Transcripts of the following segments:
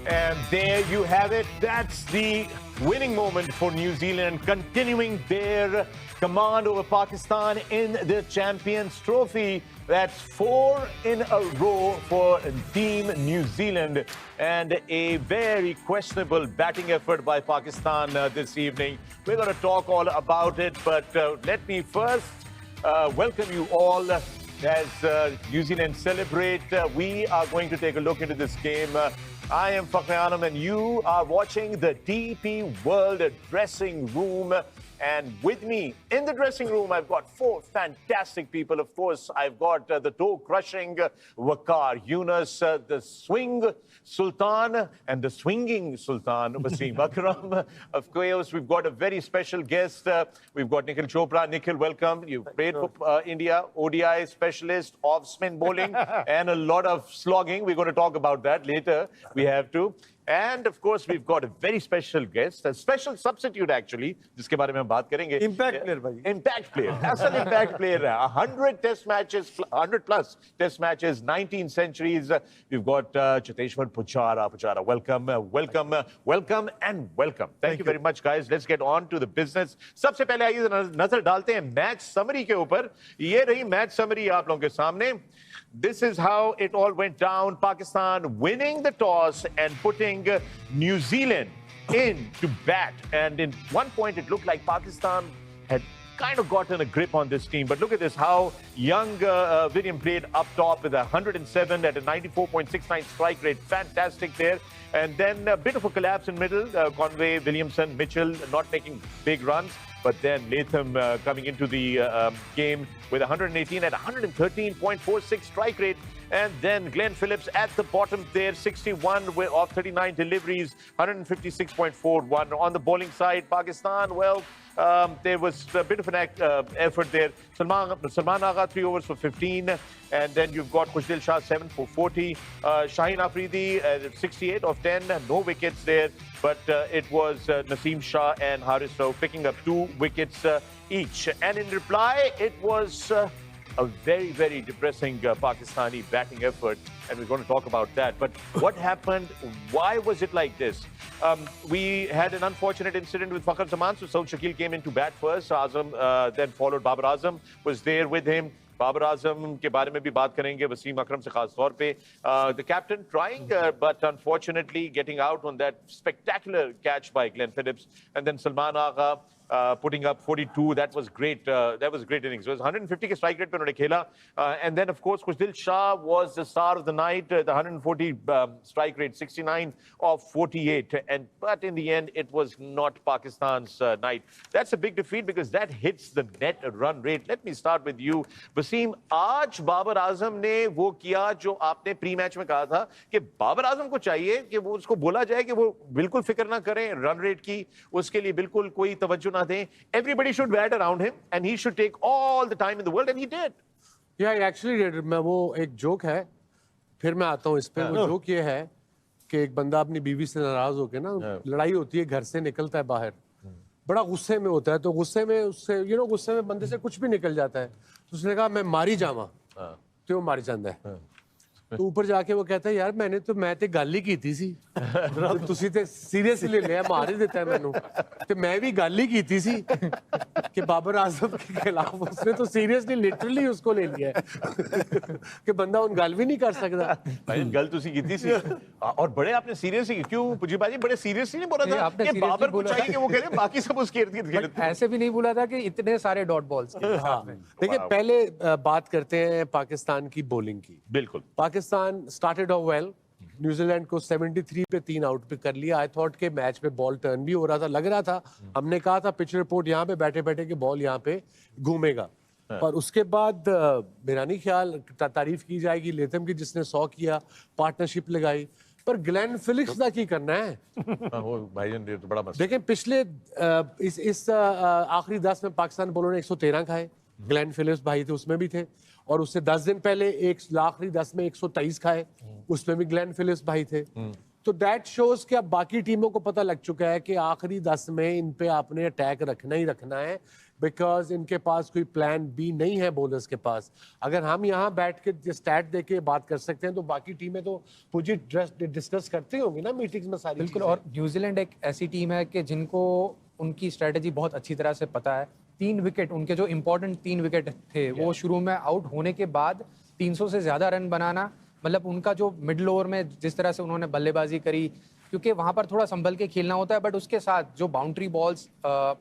And there you have it. That's the winning moment for New Zealand, continuing their command over Pakistan in the Champions Trophy. That's 4 in a row for Team New Zealand, and a very questionable batting effort by Pakistan this evening. We're going to talk all about it, but let me first welcome you all as New Zealand celebrate. We are going to take a look into this game. I am Fakhri Anam, and you are watching the DP World Dressing Room. And with me in the dressing room, I've got 4 fantastic people. Of course, I've got the toe-crushing Waqar Younis, the swing Sultan, and the swinging Sultan, Wasim Akram. Of course, we've got a very special guest. We've got Nikhil Chopra. Nikhil, welcome. You've played for India, ODI specialist, off-spin bowling, and a lot of slogging. We're going to talk about that later. We have to. And of course, we've got a very special guest, a special substitute actually, जिसके बारे में हम बात करेंगे. Impact player, भाई. Impact player, असल impact player है. 100 test matches, 100 plus test matches, 19 centuries. We've got Cheteshwar Pujara. Welcome, welcome, and welcome. Thank you very much, guys. Let's get on to the business. सबसे पहले आइए नजर डालते हैं match summary के ऊपर. ये रही मैच समरी आप लोगों के सामने. This is how it all went down. Pakistan winning the toss and putting New Zealand in to bat. And in one point, it looked like Pakistan had kind of gotten a grip on this team. But look at this, how young William played up top with 107 at a 94.69 strike rate. Fantastic there. And then a bit of a collapse in middle. Conway, Williamson, Mitchell not making big runs. But then Latham coming into the game with 118 at 113.46 strike rate. And then Glenn Phillips at the bottom there, 61 of 39 deliveries, 156.41. On the bowling side, Pakistan, well, there was a bit of an effort there. Salman Agha, 3 overs for 15. And then you've got Khushdil Shah, 7 for 40. Shaheen Afridi, 68 of 10. No wickets there. But it was Naseem Shah and Haris Rauf picking up 2 wickets each. And in reply, it was a very, very depressing Pakistani batting effort. And we're going to talk about that. But what happened? Why was it like this? We had an unfortunate incident with Fakhar Zaman. So Saud Shakil came in to bat first. Azam then followed. Babar Azam was there with him. Babar Azam के बारे में भी बात करेंगे वसीम अकरम से खास तौर पे. The captain trying, but unfortunately getting out on that spectacular catch by Glenn Phillips. And then Salman Agha putting up 42. That was great. That was a great innings. It was 150 के strike rate पे उन्होंने खेला. And then of course Khushdil Shah was the star of the night. The 140 strike rate, 69 of 48. But in the end, it was not Pakistan's night. That's a big defeat because that hits the net run rate. Let me start with you, Wasim. आज बाबर आजम ने वो किया जो आपने pre match में कहा था कि बाबर आजम को चाहिए कि वो उसको बोला जाए कि वो बिल्कुल फिक्र ना करें रन रेट की, उसके लिए बिल्कुल कोई तवज्जो ना दें. Everybody should bat around him and he should take all the time in the world, and he did. Yeah, he actually did. मैं वो एक जोक है, फिर मैं आता हूँ इस पे. वो जोक ये है कि एक बंदा अपनी बीवी से नाराज होकर ना, लड़ाई होती है, घर से निकलता है बाहर, बड़ा गुस्से में होता है. तो गुस्से में उससे गुस्से में बंदे से कुछ भी निकल जाता है. तो उसने कहा मैं मारी जावा, तो वो मारी जाता है. तो ऊपर जाके वो कहता है यार मैं ते गल ही कीती सी, तुसी ते सीरियसली ले लिया, मार ही देता है मैनू. ते मैं भी गल ही कीती सी कि बाबर आजम के खिलाफ. उसने तो सीरियसली लिटरली उसको ले लिया है कि बंदा उन गल भी नहीं कर सकता. भाई गल तुसी कीती सी और बड़े आपने सीरियसली क्यों पुजी बाजी बड़े सीरियसली नहीं बोला था कि बाबर को चाहिए कि वो खेले, बाकी सब उसके इर्द-गिर्द खेले. ऐसे भी नहीं बोला था कि इतने सारे डॉट बॉल्स. देखिए पहले बात करते हैं पाकिस्तान की बॉलिंग की. बिल्कुल. Pakistan started off well. New Zealand को 73 पे 3 आउट पे कर लिया. आई थॉट के मैच में बॉल टर्न भी हो रहा था, लग रहा था. हमने कहा था पिच रिपोर्ट यहाँ पे बैठे बैठे के बॉल यहाँ पे घूमेगा. पर उसके बाद मेरा नहीं ख्याल तारीफ की जाएगी लेथम की जिसने 100 किया, पार्टनरशिप लगाई. पर ग्लेन फिलिप्स का की करना है. वो भाईजान ये तो बड़ा मसला. देखें पिछले इस आखिरी 10 में पाकिस्तान बॉलर ने 113 खाए. ग्लेन फिलिप्स भाई थे, उसमें भी थे. और उससे 10 दिन पहले आखिरी 10 में 123 खाए, उसमें भी ग्लेन फिलिप्स भाई थे. तो दैट शोज कि अब बाकी टीमों को पता लग चुका है कि आखिरी 10 में इन पे आपने अटैक रखना ही रखना है. बिकॉज इनके पास कोई प्लान बी नहीं है बॉलर्स के पास। अगर हम यहाँ बैठ के स्टैट दे के बात कर सकते हैं तो बाकी टीमें तो मुझे डिस्कस करती होंगी ना मीटिंग्स में सारी बिल्कुल। चीजें। और न्यूजीलैंड एक ऐसी टीम है कि जिनको उनकी स्ट्रेटजी बहुत अच्छी तरह से पता है। 3 विकेट उनके जो इंपॉर्टेंट 3 विकेट थे वो शुरू में आउट होने के बाद 300 से ज्यादा रन बनाना, मतलब उनका जो मिडिल ओवर में जिस तरह से उन्होंने बल्लेबाजी करी, क्योंकि वहां पर थोड़ा संभल के खेलना होता है, बट उसके साथ जो बाउंड्री बॉल्स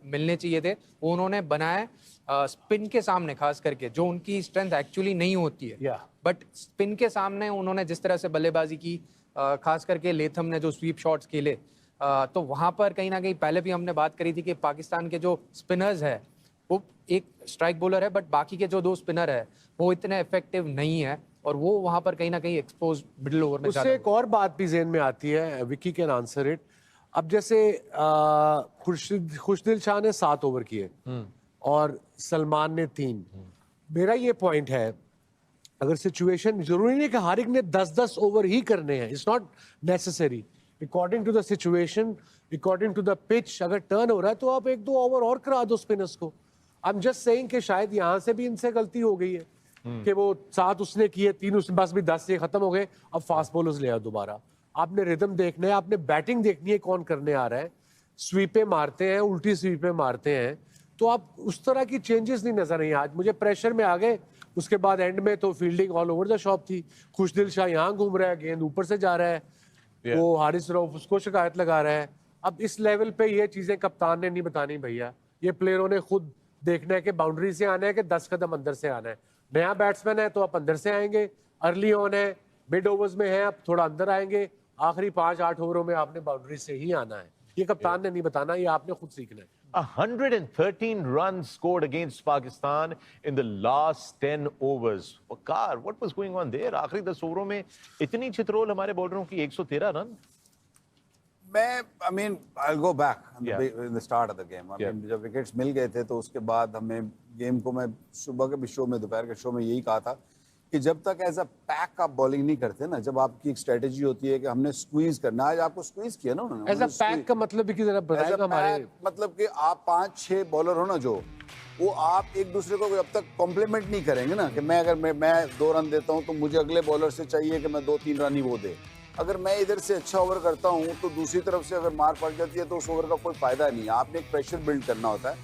मिलने चाहिए थे वो उन्होंने बनाए स्पिन के सामने, खास करके जो उनकी स्ट्रेंथ एक्चुअली नहीं होती है। Yeah. बट स्पिन के सामने उन्होंने जिस तरह से बल्लेबाजी की, खास करके लेथम ने जो स्वीप शॉट्स खेले, तो वहां पर कहीं ना कहीं पहले भी हमने बात करी थी कि पाकिस्तान के जो स्पिनर्स है, वो एक स्ट्राइक बॉलर है बट बाकी के जो 2 स्पिनर है वो इतने इफेक्टिव नहीं है, और वो वहां पर कहीं ना कहीं एक्सपोज मिडिल ओवर में उससे एक और बात भी ज़हन में आती है, विकी कैन आंसर इट। अब जैसे खुशदिल शाह ने 7 ओवर किए और सलमान ने 3। मेरा ये पॉइंट है, अगर सिचुएशन, जरूरी नहीं कि हर एक ने 10-10 ओवर ही करने हैं, it's not necessary. According to the situation, according to the pitch, अगर टर्न हो रहा है तो आप 1-2 ओवर और करा दो स्पिनर्स को। आई एम जस्ट सेइंग कि शायद यहाँ से भी इनसे गलती हो गई है कि वो 7 उसने किए, 3 उसके पास भी 10 से खत्म हो गए, अब फास्ट बॉलर्स ले आओ दोबारा। आपने रिदम देखना है, आपने बैटिंग देखनी है, कौन करने आ रहा है। स्वीपें मारते हैं, उल्टी स्वीपें मारते हैं, तो आप उस तरह की चेंजेस नहीं नजर आई। आज मुझे प्रेशर में आ गए, उसके बाद एंड में तो fielding all over the shop थी। खुशदिल शाह यहाँ घूम रहा है, गेंद ऊपर से जा रहा है, वो हारिस रऊफ उसको शिकायत लगा रहा है। अब इस लेवल पे ये चीजें कप्तान ने नहीं बतानी भैया, ये प्लेयरों ने खुद देखना है कि बाउंड्री से आना है कि 10 कदम अंदर से आना है। नया बैट्समैन है तो आप अंदर से आएंगे, अर्ली ऑन है, मिड ओवर्स में है, आप थोड़ा अंदर आएंगे, आखिरी 5-8 ओवरों में आपने बाउंड्री से ही आना है। ये कप्तान ने नहीं बताना, ये आपने खुद सीखना है। 113 runs scored against Pakistan in the last 10 overs. Waqar, what was going on there? आखिरी 10 ओवरों में इतनी चित्रोल हमारे बॉलरों की 113 run. I mean, I'll go back Yeah. in the start of the game. I mean, जब विकेट्स मिल गए थे तो उसके बाद हमें गेम को, मैं सुबह के भी शो में, दोपहर के शो में यही कहा था कि जब तक एज अ पैक आप बॉलिंग नहीं करते ना, जब आपकी एक स्ट्रेटेजी होती है कि हमने स्क्वीज करना, आज आपको स्क्वीज किया ना उन्होंने। एज अ पैक का मतलब भी कि जरा बताएगा हमारे, मतलब कि आप 5-6 बॉलर हो ना, जो वो आप एक दूसरे को जब तक कॉम्प्लीमेंट नहीं करेंगे ना, कि मैं अगर मैं 2 रन देता हूँ तो मुझे अगले बॉलर से चाहिए कि मैं 2-3 रन ही वो दे। अगर मैं इधर से अच्छा ओवर करता हूँ तो दूसरी तरफ से अगर मार पड़ जाती है तो उस ओवर का कोई फायदा नहीं है। आपने एक प्रेशर बिल्ड करना होता है।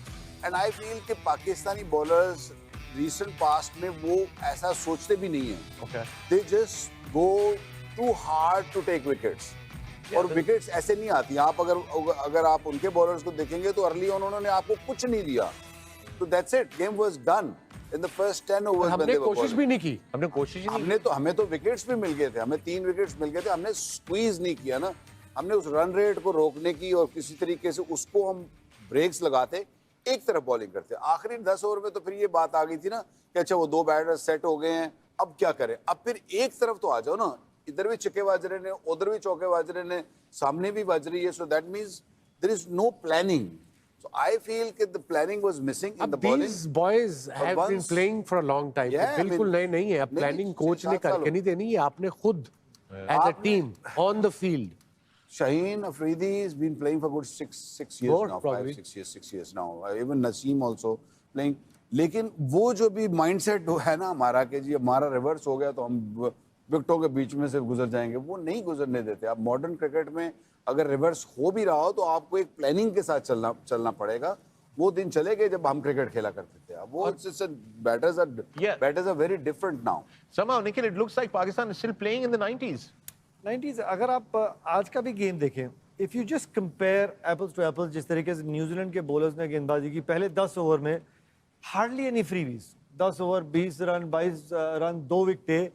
एंड आई फील कि पाकिस्तानी बॉलर्स रिसेंट पास्ट में वो ऐसा सोचते भी नहीं है। They just go too hard to take wickets, और विकेट्स ऐसे नहीं आती। आप अगर आप उनके बॉलर्स को देखेंगे तो अर्ली ऑन उन्होंने आपको कुछ नहीं दिया, तो that's it, game was done in the first 10 overs. हमने कोशिश भी नहीं की, हमने कोशिश ही नहीं। हमें तो विकेट्स भी मिल गए थे, हमें 3 विकेट्स मिल गए थे, हमने स्क्वीज नहीं किया ना। हमने उस रन रेट को रोकने की और किसी तरीके से उसको हम ब्रेक्स लगाते, एक तरफ बॉलिंग करते। आखिरी 10 ओवर में तो फिर ये बात आ गई थी ना कि अच्छा वो 2 बैटर्स सेट हो गए हैं, अब क्या करें। अब फिर एक तरफ तो आ जाओ ना, इधर भी छक्के बाज रहे ने, उधर भी चौके बाज रहे ने, सामने भी बज रही है। So that means there is no planning. So I feel that the planning was missing in the bowling. These boys have been playing for a long time. Yeah, बिल्कुल नए नहीं है। अब प्लानिंग कोच ने करके नहीं देनी है, आपने खुद as a team on the field. Shaheen Afridi has been playing for good six years More, now, probably. 6 years now. Even Naseem also playing. लेकिन वो जो भी माइंडसेट है ना हमारा कि जी हमारा रिवर्स हो गया तो हम विकेटों के बीच में से गुजर जाएंगे, वो नहीं गुजरने देते। आप मॉडर्न क्रिकेट में अगर रिवर्स हो भी रहा हो तो आपको एक प्लानिंग के साथ चलना पड़ेगा। वो दिन चले गए जब हम क्रिकेट खेला करते थे। अब वो batters are very different now. Somehow, Nikhil, it looks like Pakistan is still playing in the 90s. 90s। अगर आप आज का भी गेम देखें, if you just compare apples to apples, जिस तरीके से न्यूजीलैंड के बॉलर्स ने गेंदबाजी की पहले 10 ओवर में, hardly any freebies. 10 over 20 run 22 run 2 विकेटें,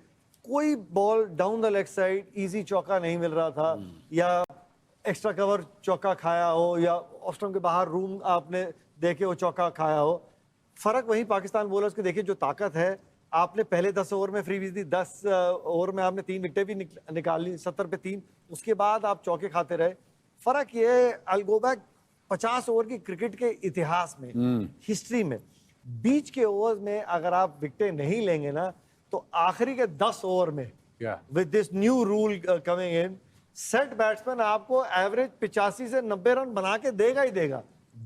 कोई ball down the leg side easy चौका नहीं मिल रहा था, या एक्स्ट्रा कवर चौका खाया हो, या ऑफ स्टंप के बाहर रूम आपने देखे वो चौका खाया हो। फर्क वही पाकिस्तान बॉलर्स के देखिए, जो ताकत है, आपने पहले 10 ओवर में फ्रीबीज दी, 10 ओवर में आपने 3 विकेटें भी निकाल ली, 70 पे 3, उसके बाद आप चौके खाते रहे। फर्क ये है, आई गो बैक 50 ओवर की क्रिकेट के इतिहास में, हिस्ट्री में, बीच के ओवर्स में अगर आप विकेटें नहीं लेंगे ना, तो आखिरी के 10 ओवर में with this new rule coming in, set batsman आपको एवरेज 85 से 90 रन बना के देगा ही देगा।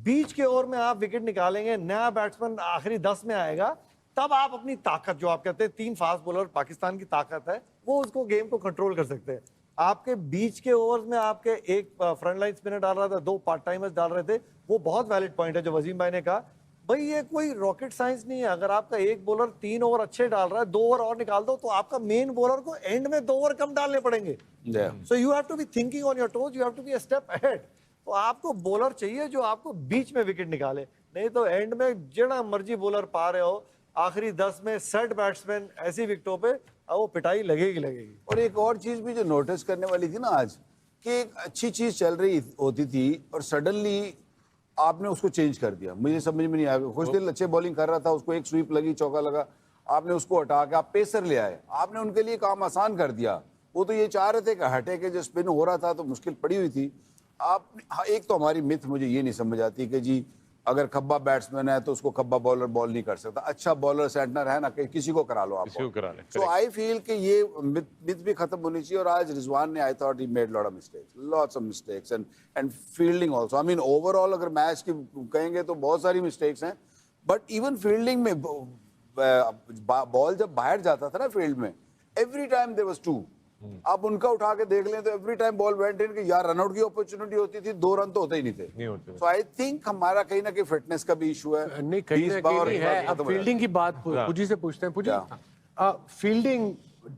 बीच के ओवर में आप विकेट निकालेंगे, नया बैट्समैन आखिरी 10 में आएगा, तब आप अपनी ताकत, जो आप कहते हैं 3 फास्ट बॉलर पाकिस्तान की ताकत है, वो उसको गेम को कंट्रोल कर सकते हैं। आपके बीच के ओवर्स में आपके एक फ्रंट लाइन स्पिनर डाल रहा था, 2 पार्ट टाइमर्स डाल रहे थे, वो बहुत वैलिड पॉइंट है जो वसीम भाई ने कहा। भाई ये कोई रॉकेट साइंस नहीं है। अगर आपका एक बॉलर 3 ओवर अच्छे डाल रहा है, 2 ओवर और निकाल दो, तो आपका मेन बॉलर को एंड में 2 ओवर कम डालने पड़ेंगे। So you have to be thinking on your toes, you have to be a step ahead. तो आपको बॉलर चाहिए जो आपको बीच में विकेट निकाले, नहीं तो एंड में जितना मर्जी बॉलर पा रहे हो, आखिरी 10 में सेट बैट्समैन ऐसी विकेटों पे वो पिटाई लगेगी लगेगी। और एक और चीज भी जो नोटिस करने वाली थी ना आज, कि एक अच्छी चीज चल रही होती थी और सडनली आपने उसको चेंज कर दिया। मुझे समझ में नहीं आया, कुछ दिन अच्छे बॉलिंग कर रहा था, उसको एक स्वीप लगी, चौका लगा, आपने उसको हटा के आप पेसर ले आए, आपने उनके लिए काम आसान कर दिया। वो तो ये चाह रहे थे कि हटे के जो स्पिन हो रहा था तो मुश्किल पड़ी हुई थी। आप एक तो हमारी मिथ मुझे ये नहीं समझ आती कि जी अगर खब्बा बैट्समैन है तो उसको खब्बा बॉलर बॉल नहीं कर सकता, अच्छा बॉलर सेंटनर है ना, किसी को करा लो आप। किसी को करा ले। सो आई फील कि ये मिथ भी खत्म होनी चाहिए। और आज रिजवान ने, I thought he made lot of mistakes, lots of mistakes and fielding also. I mean overall अगर मैच की कहेंगे तो बहुत सारी मिस्टेक्स हैं, बट इवन फील्डिंग में बॉल जब बाहर जाता था ना फील्ड में, एवरी टाइम देयर वाज 2। आप उनका उठा के देख लें तो every time ball went in, कि यार रनआउट की अपॉर्चुनिटी होती थी, 2 रन तो होते ही नहीं थे। सो आई थिंक हमारा कहीं ना कहीं फिटनेस का भी इशू है। नहीं, कहीं ना कहीं है। अब फील्डिंग की बात पुजी से पूछते हैं। पुजी, फील्डिंग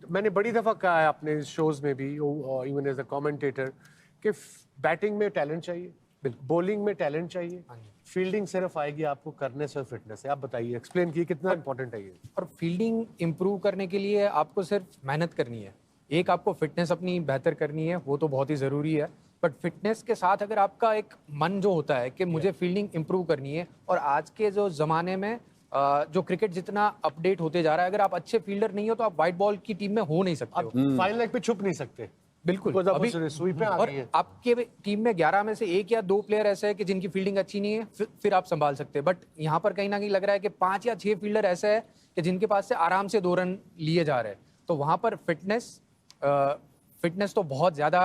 मैंने बड़ी दफा कहा है अपने शोज में भी, इवन एज अ कमेंटेटर, कि बैटिंग में टैलेंट चाहिए, बॉलिंग में टैलेंट चाहिए, फील्डिंग सिर्फ आएगी आपको करने से फिटनेस है। आप बताइए, एक्सप्लेन कीजिए कितना इंपॉर्टेंट है ये। और फील्डिंग इंप्रूव करने के लिए आपको सिर्फ मेहनत करनी है, एक आपको फिटनेस अपनी बेहतर करनी है, वो तो बहुत ही ज़रूरी है, बट फिटनेस के साथ अगर आपका एक मन जो होता है कि मुझे फील्डिंग इंप्रूव करनी है, और आज के जो ज़माने में जो क्रिकेट जितना अपडेट होते जा रहा है, अगर आप अच्छे फील्डर नहीं हो तो आप वाइट बॉल की टीम में हो नहीं सकते हो। फाइनल लेग पे छुप नहीं सकते, बिल्कुल। अभी और आपके टीम में 11 में से 1 या 2 प्लेयर ऐसे हैं कि जिनकी फील्डिंग अच्छी नहीं है, फिर आप संभाल सकते हैं। बट यहाँ पर कहीं ना कहीं लग रहा है कि 5 या 6 फील्डर ऐसे हैं कि जिनके पास से आराम से 2 रन लिए जा रहे हैं। तो वहाँ पर फिटनेस तो बहुत ज़्यादा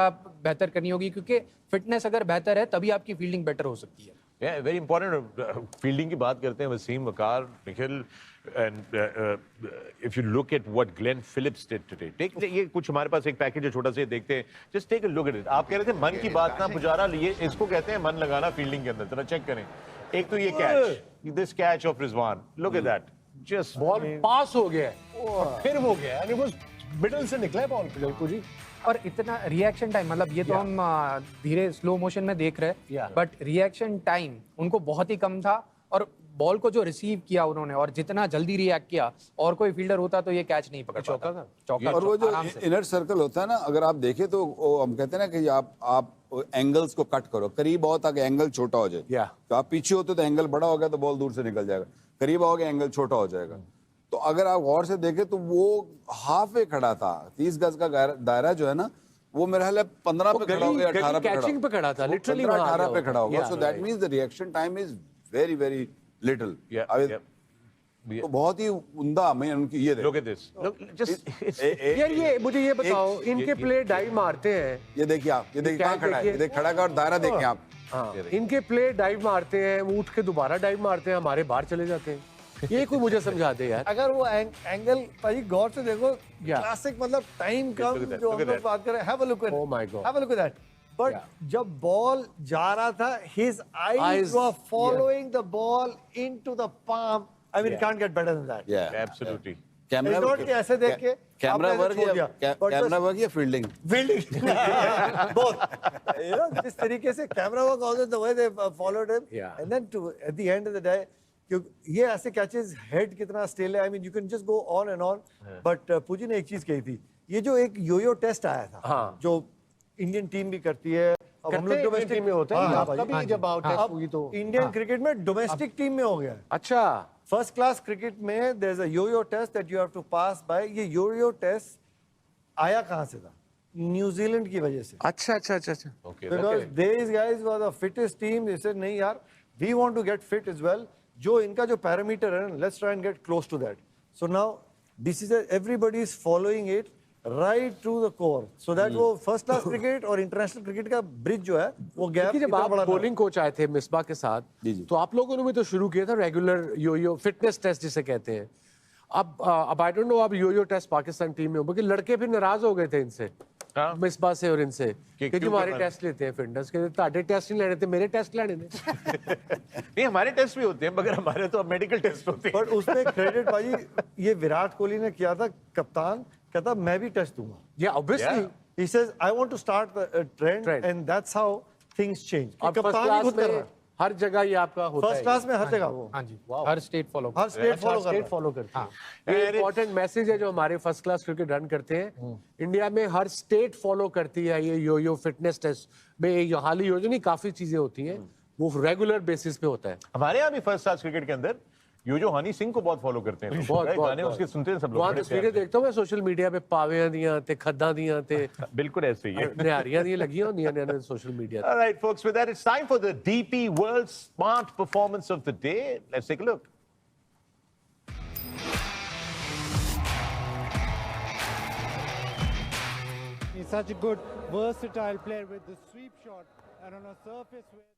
बेहतर करनी होगी, क्योंकि फिटनेस अगर बेहतर है तभी आपकी फील्डिंग बेटर हो सकती है। Very important. फील्डिंग की बात करते हैं Wasim, Waqar, Nikhil, and if you look at what Glenn Phillips did today, take ये कुछ हमारे पास एक पैकेज है छोटा सा, देखते हैं, just take a look at it. आप कह रहे थे मन की बात ना पुजारा, लिए इसको कहते हैं मन लगाना फील्डिंग के अंदर, जरा चेक करें। एक तो ये catch, this catch of Rizwan, look at that, just ball pass हो गया और फिर वो गया, यानी वो मिडल से निकला बॉल बिल्कुल जी। और इतना रिएक्शन टाइम, मतलब ये तो हम धीरे स्लो मोशन में देख रहे हैं, बट रिएक्शन टाइम उनको बहुत ही कम था, और बॉल को जो रिसीव किया उन्होंने और जितना जल्दी रिएक्ट किया, और कोई फील्डर होता तो ये कैच नहीं पकड़ पाता। चौका। और वो जो इनर सर्कल होता है ना, अगर आप देखें तो हम कहते हैं ना कि आप एंगल्स को कट करो, करीब आओ ताकि एंगल छोटा हो जाए। तो आप पीछे होते तो एंगल बड़ा हो गया तो बॉल दूर से निकल जाएगा, करीब आओगे एंगल छोटा हो जाएगा। तो अगर आप गौर से देखें तो वो हाफ वे खड़ा था, 30 गज का दायरा जो है ना, वो मेरे ख्याल 15 पे खड़ा हो गया, 18 पे खड़ा था, लिटरली 18 पे खड़ा होगा। सो that means the reaction time is very very little. तो बहुत ही उम्दा। मैं उनकी ये लुक एट दिस, जस्ट यार ये मुझे ये बताओ, इनके प्लेयर डाइव मारते हैं, ये देखिए आप, ये देखिए कहाँ खड़ा है, ये देखिए खड़ा का और दायरा देखें आप। हाँ, इनके प्लेयर डाइव मारते हैं, वो उठ के दोबारा डाइव मारते हैं, हमारे बाहर चले जाते हैं। ये कोई मुझे समझा दे यार। अगर वो एंगल भाई गौर से देखो, क्लासिक मतलब टाइम कम जो हम लोग बात कर रहे हैं, have a look eight, oh my God, have a look at that. But जब बॉल जा रहा था, his eyes were following the ball into the palm. I mean, can't get better than that. Yeah, absolutely. Camera work ऐसे देख के camera work या fielding both. You know, जिस तरीके से camera work, also the way they followed him, and then to at the end of the day, क्योंकि ये ऐसे कैचेस हेड कितना स्टिल है, I mean you can just go on and on. But पूजी ने एक चीज कही थी, ये जो एक योयो टेस्ट आया था, जो इंडियन टीम भी करती है, अब हम लोग डोमेस्टिक में होते हैं, आपका भी जब टेस्ट हुई तो इंडियन क्रिकेट में डोमेस्टिक टीम में हो गया। अच्छा, फर्स्ट क्लास क्रिकेट में there is a yoyo test that you have to pass by. ये योयो टेस्ट आया कहां से था? न्यूजीलैंड की वजह से। अच्छा अच्छा अच्छा अच्छा, because these guys were the fittest team. They said नहीं यार, we want to get fit as well. जो इनका जो पैरामीटर है, let's try and get close to that. So now this is everybody is following it. Right to the core, so that वो first class cricket और international cricket का bridge जो है वो गैप देखिए, जब आप बॉलिंग कोच आए थे मिसबा के साथ, तो आप लोगों ने भी तो शुरू किया था रेगुलर यो फिटनेस टेस्ट जिसे कहते हैं। अब आई डोंट नो अब यो टेस्ट पाकिस्तान टीम में हो, क्योंकि लड़के फिर नाराज हो गए थे इनसे, मिसबा से और इनसे, कि हमारे टेस्ट लेते हैं फिटनेस के, ताड़े टेस्ट नहीं लेने थे, मेरे टेस्ट लेने थे। नहीं, हमारे टेस्ट भी होते हैं, मगर हमारे तो अब मेडिकल टेस्ट होते हैं। बट उसमें क्रेडिट भाई ये विराट कोहली ने किया था, कप्तान कहता मैं भी टेस्ट दूंगा। Yeah, obviously. He says I want to start the trend and that's how things change। अब फर्स्ट कप्तान ही क्लास खुद कर रहा में है, हर जगह ये आपका होता है। फर्स्ट क्लास में हर जगह वो, हाँ जी, हर स्टेट फॉलो हर स्टेट फॉलो कर रहा है। फॉलो करते हैं। ये इंपॉर्टेंट मैसेज है जो हमारे फर्स्ट क्लास क्रिकेट रन करते हैं। इंडिया में हर स्टेट फॉलो करती है ये यो फिटनेस टेस्ट में। ये हाल ही योजना काफी चीजें होती हैं, वो रेगुलर बेसिस पे होता है। हमारे यहाँ भी फर्स्ट क्लास क्रिकेट के अंदर यो हनी सिंह को बहुत फॉलो करते हैं, बहुत गाने उसके सुनते हैं सब लोग। वहाँ तस्वीरें देखता हूँ मैं सोशल मीडिया पे, पावियां दियां ते खद्दां दियां ते बिल्कुल ऐसे ही है। निहारियां दियां लगी होंदियां ने social media. All right, folks, with that, it's time for the DP World Smart Performance of the Day. Let's take a look. He's such a good, versatile player with the sweep shot and on a surface where...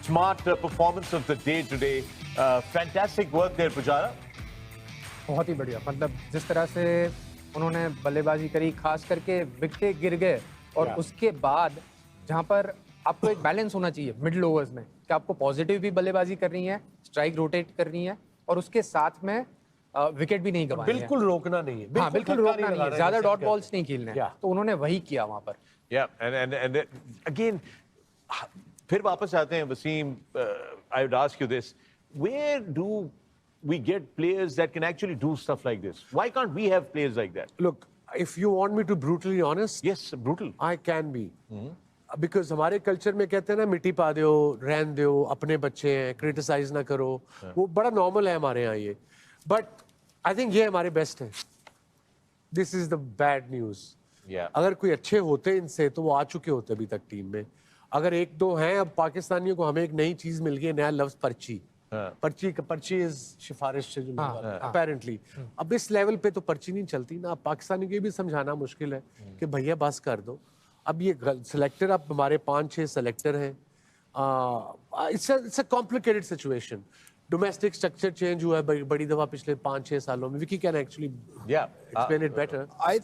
Smart performance of the day today. Fantastic work there, Pujara. बहुत ही बढ़िया, मतलब जिस तरह से उन्होंने बल्लेबाजी करी, खास करके विकेट गिर गए और उसके बाद जहां पर आपको एक बैलेंस होना चाहिए मिडिल ओवर्स में, कि आपको पॉजिटिव भी बल्लेबाजी करनी है, स्ट्राइक रोटेट करनी है और उसके साथ में विकेट भी नहीं गंवानी है। बिल्कुल रोकना नहीं है, हाँ, बिल्कुल रोकना नहीं है, ज्यादा डॉट बॉल्स नहीं खेलने हैं, तो उन्होंने वही किया वहां पर। Yeah, and again, फिर वापस आते हैं Wasim, I would ask you this, where do we get players that can actually do stuff like this? Why can't we have players like that? Look, if you want me to brutally honest, Yes, brutal. I can be. Because हमारे culture में कहते हैं ना, मिट्टी पा दो, रहन दो, अपने बच्चे हैं, क्रिटिसाइज ना करो, वो बड़ा नॉर्मल है हमारे यहाँ ये। बट आई थिंक ये हमारे बेस्ट है। This is the bad news. अगर कोई अच्छे होते इनसे तो वो आ चुके होते अभी तक टीम में। अगर एक दो हैं, अब पाकिस्तानियों को हमें एक नई चीज मिल गई, नया लफ्ज पर्ची। पर्ची इज सिफारिश से जो अपेरेंटली। अब इस लेवल पे तो पर्ची नहीं चलती ना। अब पाकिस्तानियों को भी समझाना मुश्किल है कि भैया बस कर दो। अब ये सिलेक्टर, अब हमारे 5-6 सिलेक्टर हैं। It's a complicated situation. Domestic structure change हुआ है बड़ी दफा पिछले 5-6 सालों में। Vicky can actually explain it better. I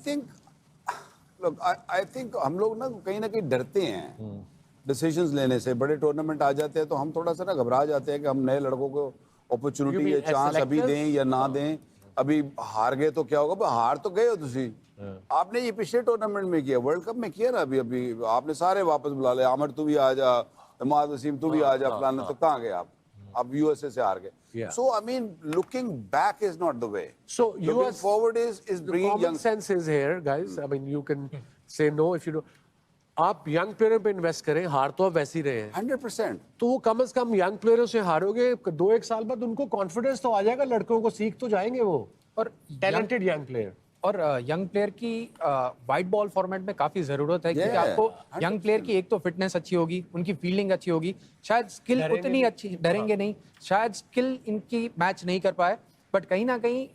think हम लोग ना कहीं डरते हैं डिसीजंस लेने से। बड़े टूर्नामेंट आ जाते हैं तो हम थोड़ा सा ना घबरा जाते हैं कि हम नए लड़कों को अपॉर्चुनिटी या चांस अभी दें या ना दें। अभी हार गए तो क्या होगा? हार तो गए हो तुसी। आपने ये पिछले टूर्नामेंट में किया, वर्ल्ड कप में किया ना। अभी आपने सारे वापस बुला ले, आमिर तू भी आ जा, इमाद वसीम तू भी आ जा, फलाना। तो कहाँ गए आप? अब यूएसए से हार गए। So I mean, looking back is not the way. So looking forward is bringing young. Common sense is here, guys. I mean, you can say no if you don't. आप यंग प्लेयर पे invest करें, हार तो आप वैसे ही रहे हैं 100%। तो वो कम से कम यंग प्लेयरों से हारोगे 2-1 साल बाद उनको कॉन्फिडेंस तो आ जाएगा, लड़कों को सीख तो जाएंगे वो। और टैलेंटेड यंग प्लेयर और यंग प्लेयर की वाइट बॉल फॉर्मेट में काफी जरूरत है, क्योंकि आपको यंग प्लेयर की एक तो फिटनेस अच्छी होगी, उनकी फील्डिंग अच्छी होगी, शायद स्किल उतनी अच्छी, डरेंगे नहीं, शायद स्किल इनकी मैच नहीं कर पाए, बट कहीं ना कहीं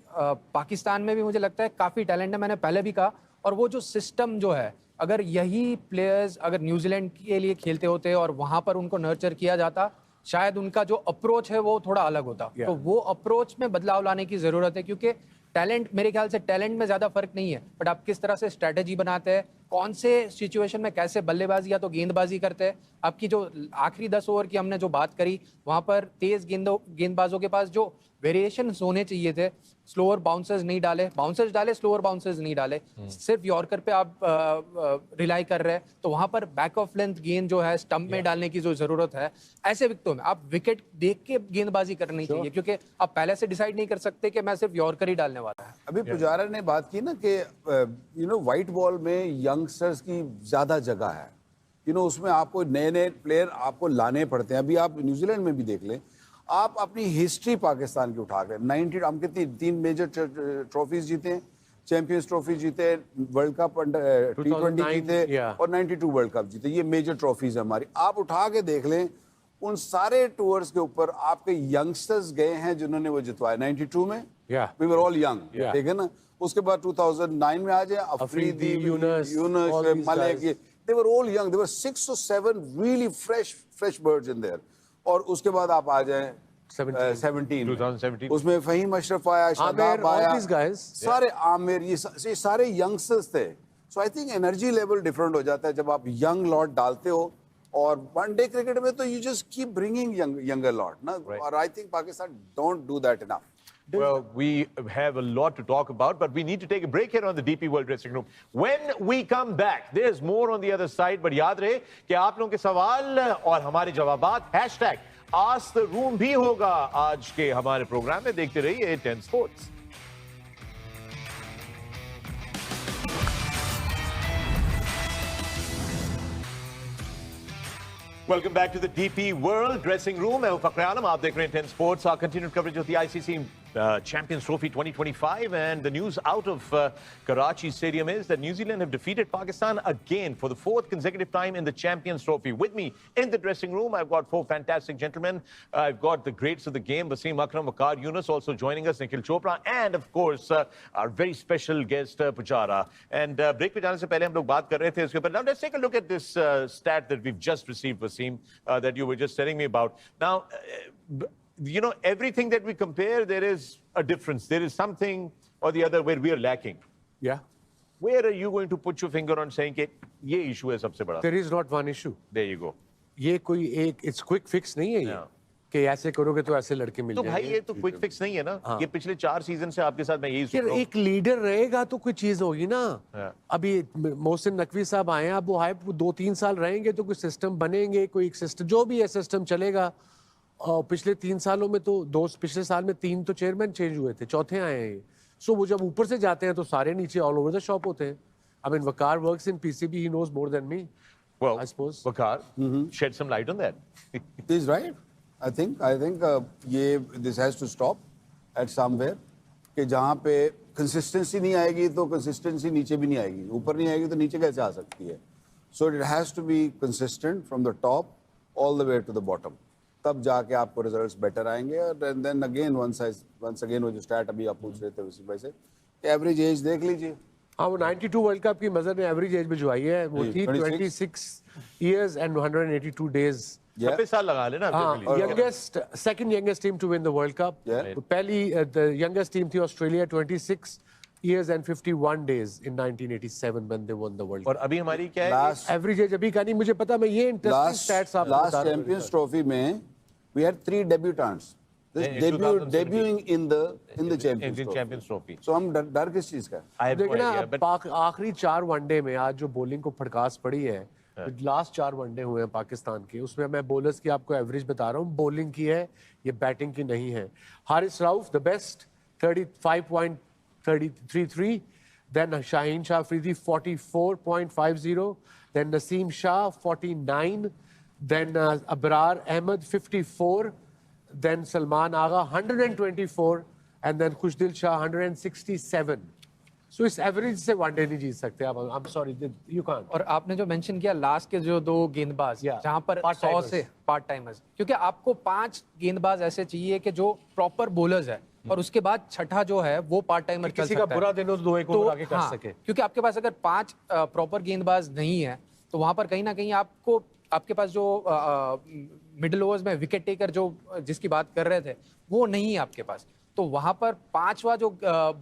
पाकिस्तान में भी मुझे लगता है काफी टैलेंट है। मैंने पहले भी कहा, और वो जो सिस्टम जो है, अगर यही प्लेयर्स अगर न्यूजीलैंड के लिए खेलते होते और वहां पर उनको नर्चर किया जाता, शायद उनका जो अप्रोच है वो थोड़ा अलग होता। तो वो अप्रोच में बदलाव लाने की जरूरत है, क्योंकि टैलेंट, मेरे ख्याल से टैलेंट में ज्यादा फर्क नहीं है, बट आप किस तरह से स्ट्रेटेजी बनाते हैं, कौन से सिचुएशन में कैसे बल्लेबाजी या तो गेंदबाजी करते हैं। आपकी जो आखिरी 10 ओवर की हमने जो बात करी, वहां पर तेज गेंदबाजों के पास जो वेरिएशन होने चाहिए थे, स्लोअर बाउंसर्स नहीं डाले, बाउंसर्स डाले, स्लोअर बाउंसर्स नहीं डाले, सिर्फ यॉर्कर पे आप रिलाई कर रहे हैं। तो वहां पर बैक ऑफ लेंथ गेंद जो है स्टंप में डालने की जो जरूरत है, ऐसे विकेटों में आप विकेट देख के गेंदबाजी करनी चाहिए, क्योंकि आप पहले से डिसाइड नहीं कर सकते कि मैं सिर्फ यॉर्कर ही डालने वाला है। अभी पुजारा ने बात की ना कि व्हाइट बॉल में यंगस्टर्स की ज्यादा जगह है। उसमें आपको नए प्लेयर आपको लाने पड़ते हैं। अभी आप न्यूजीलैंड में भी देख लें, आप अपनी हिस्ट्री पाकिस्तान की उठा कर 90 हम कितनी 3 मेजर ट्रॉफीज जीते, चैंपियंस ट्रॉफी जीते, वर्ल्ड कप T20 जीते और 92 वर्ल्ड कप जीते। ये मेजर ट्रॉफीज है हमारी। आप उठा के देख लें, उन सारे टूर्स के ऊपर आपके यंगस्टर्स गए हैं जिन्होंने वो जितवाए 92 में Yeah. We were all young Yeah. ठीक है ना उसके बाद 2009 में आ जाए Afridi Yunus, all these Malik guys. they were all young there were 6 or 7 really fresh birds in there और उसके बाद आप आ जाए 17 2017 उसमें फहीम अशरफ आया शादाब all आया these guys. सारे आमिर ये सारे यंगस्टर्स थे so I think energy level different हो जाता है जब आप यंग लॉट डालते हो और वनडे क्रिकेट में तो you just keep bringing younger lot ना और I think Pakistan don't do that enough Well, we have a lot to talk about, but we need to take a break here on the DP World Dressing Room. When we come back, there's more on the other side, but याद रहे कि आप लोगों के सवाल और हमारे जवाबात #Ask the Room भी होगा आज के हमारे प्रोग्राम में देखते रहिए 10 Sports. Welcome back to the DP World Dressing Room. मैं हूं फखर आलम, आप देख रहे हैं 10 Sports. Our continued coverage of the ICC Champions Trophy 2025, and the news out of Karachi Stadium is that New Zealand have defeated Pakistan again for the 4th consecutive time in the Champions Trophy. With me in the dressing room, I've got 4 fantastic gentlemen. I've got the greats of the game, Wasim Akram, Waqar Yunus, also joining us, Nikhil Chopra, and of course our very special guest Pujara. And break पे जाने से पहले हम लोग बात कर रहे थे इसके ऊपर. Now let's take a look at this stat that we've just received, Wasim, that you were just telling me about. Now. You know, everything that we compare, there is a difference. There is something or the other where we are lacking. Yeah. Where are you going to put your finger on saying that ये issue है सबसे बड़ा? There is not one issue. There you go. ये कोई एक it's quick fix नहीं है ये Yeah. कि ऐसे करोगे तो ऐसे लड़के मिल तो जाएंगे. भाई ये तो क्विक फिक्स नहीं है ना. ये पिछले 4 सीजन से आपके साथ मैं यही सुन यार रहा हूँ. एक लीडर रहेगा तो कोई चीज होगी ना. Yeah. अभी मोहसिन नकवी साहब आए हैं, अब वो आए 2-3 साल रहेंगे तो कोई सिस्टम बनेंगे, कोई एक सिस्टम जो भी है सिस्टम चलेगा. और पिछले 3 सालों में तो पिछले साल में 3 तो चेयरमैन चेंज हुए थे, चौथे आए हैं ये. सो वो जब ऊपर से जाते हैं तो सारे नीचे ऑल ओवर द शॉप होते हैं. I mean Waqar works in PCB, he knows more than me. Well, I suppose. Waqar, shed some light on that. He's right. I think ये this has to stop at somewhere कि जहाँ पे consistency नहीं आएगी तो consistency नीचे भी नहीं आएगी, ऊपर नहीं आएगी तो नीचे कैसे आ सकती है? So it has to be consistent from the top all the way to the bottom. तब जाके आपको results better आएंगे. और then again once again वो जो stat अभी आप पूछ रहे थे उसी वजह से average age देख लीजिए. हाँ, वो 92 वर्ल्ड कप की मजर ने एवरेज एज भिजवाई है. वो थी 26 years and 182 days. 26 साल लगा लेना. Second youngest team to win the World Cup. Yeah. पहली the youngest team थी Australia, 26 years and 51 days in 1987 when they won the World और Cup. अभी हमारी क्या है? Last एवरेज एज अभी का नहीं मुझे पता, मैं ये इंटरेस्टिंग स्टैट्स आपको last बता रहा हूँ. Champions Trophy में we had 3 debutants. This In 2017. debuting in the Champions Indian Trophy. Champions Trophy. So हम डर किस चीज का? I have no देखना idea, but आखिरी 4 वनडे में आज जो बॉलिंग को फड़कास पड़ी है, लास्ट 4 वनडे हुए हैं पाकिस्तान के, उसमें मैं बॉलर्स की आपको एवरेज बता रहा हूँ. बॉलिंग की है, ये बैटिंग की नहीं है. Haris Rauf the best 35.33, then Shaheen Shah Afridi 44.50, then Naseem Shah 49, then Abrar Ahmed 54, then Salman Agha 124, and then Khushdil Shah 167. So इस एवरेज से वनडे नहीं जीत सकते आप. I'm sorry, you can't. और आपने जो मेंशन किया लास्ट के जो 2 गेंदबाज Yeah. जहां पर 100 Part-timers. से पार्ट टाइमर्स, क्योंकि आपको 5 गेंदबाज ऐसे चाहिए कि जो प्रॉपर बॉलर्स है और उसके बाद छठा जो है वो पार्ट टाइमर चल किसी सकता का है. बुरा दिन हो तो 2-1 ओवर आगे कर हाँ, सके. क्योंकि आपके पास अगर 5 प्रॉपर गेंदबाज नहीं है तो वहां पर कहीं ना कहीं आपको आपके पास जो मिडिल ओवर्स में विकेट टेकर जो जिसकी बात कर रहे थे वो नहीं है आपके पास. तो वहां पर 5वां जो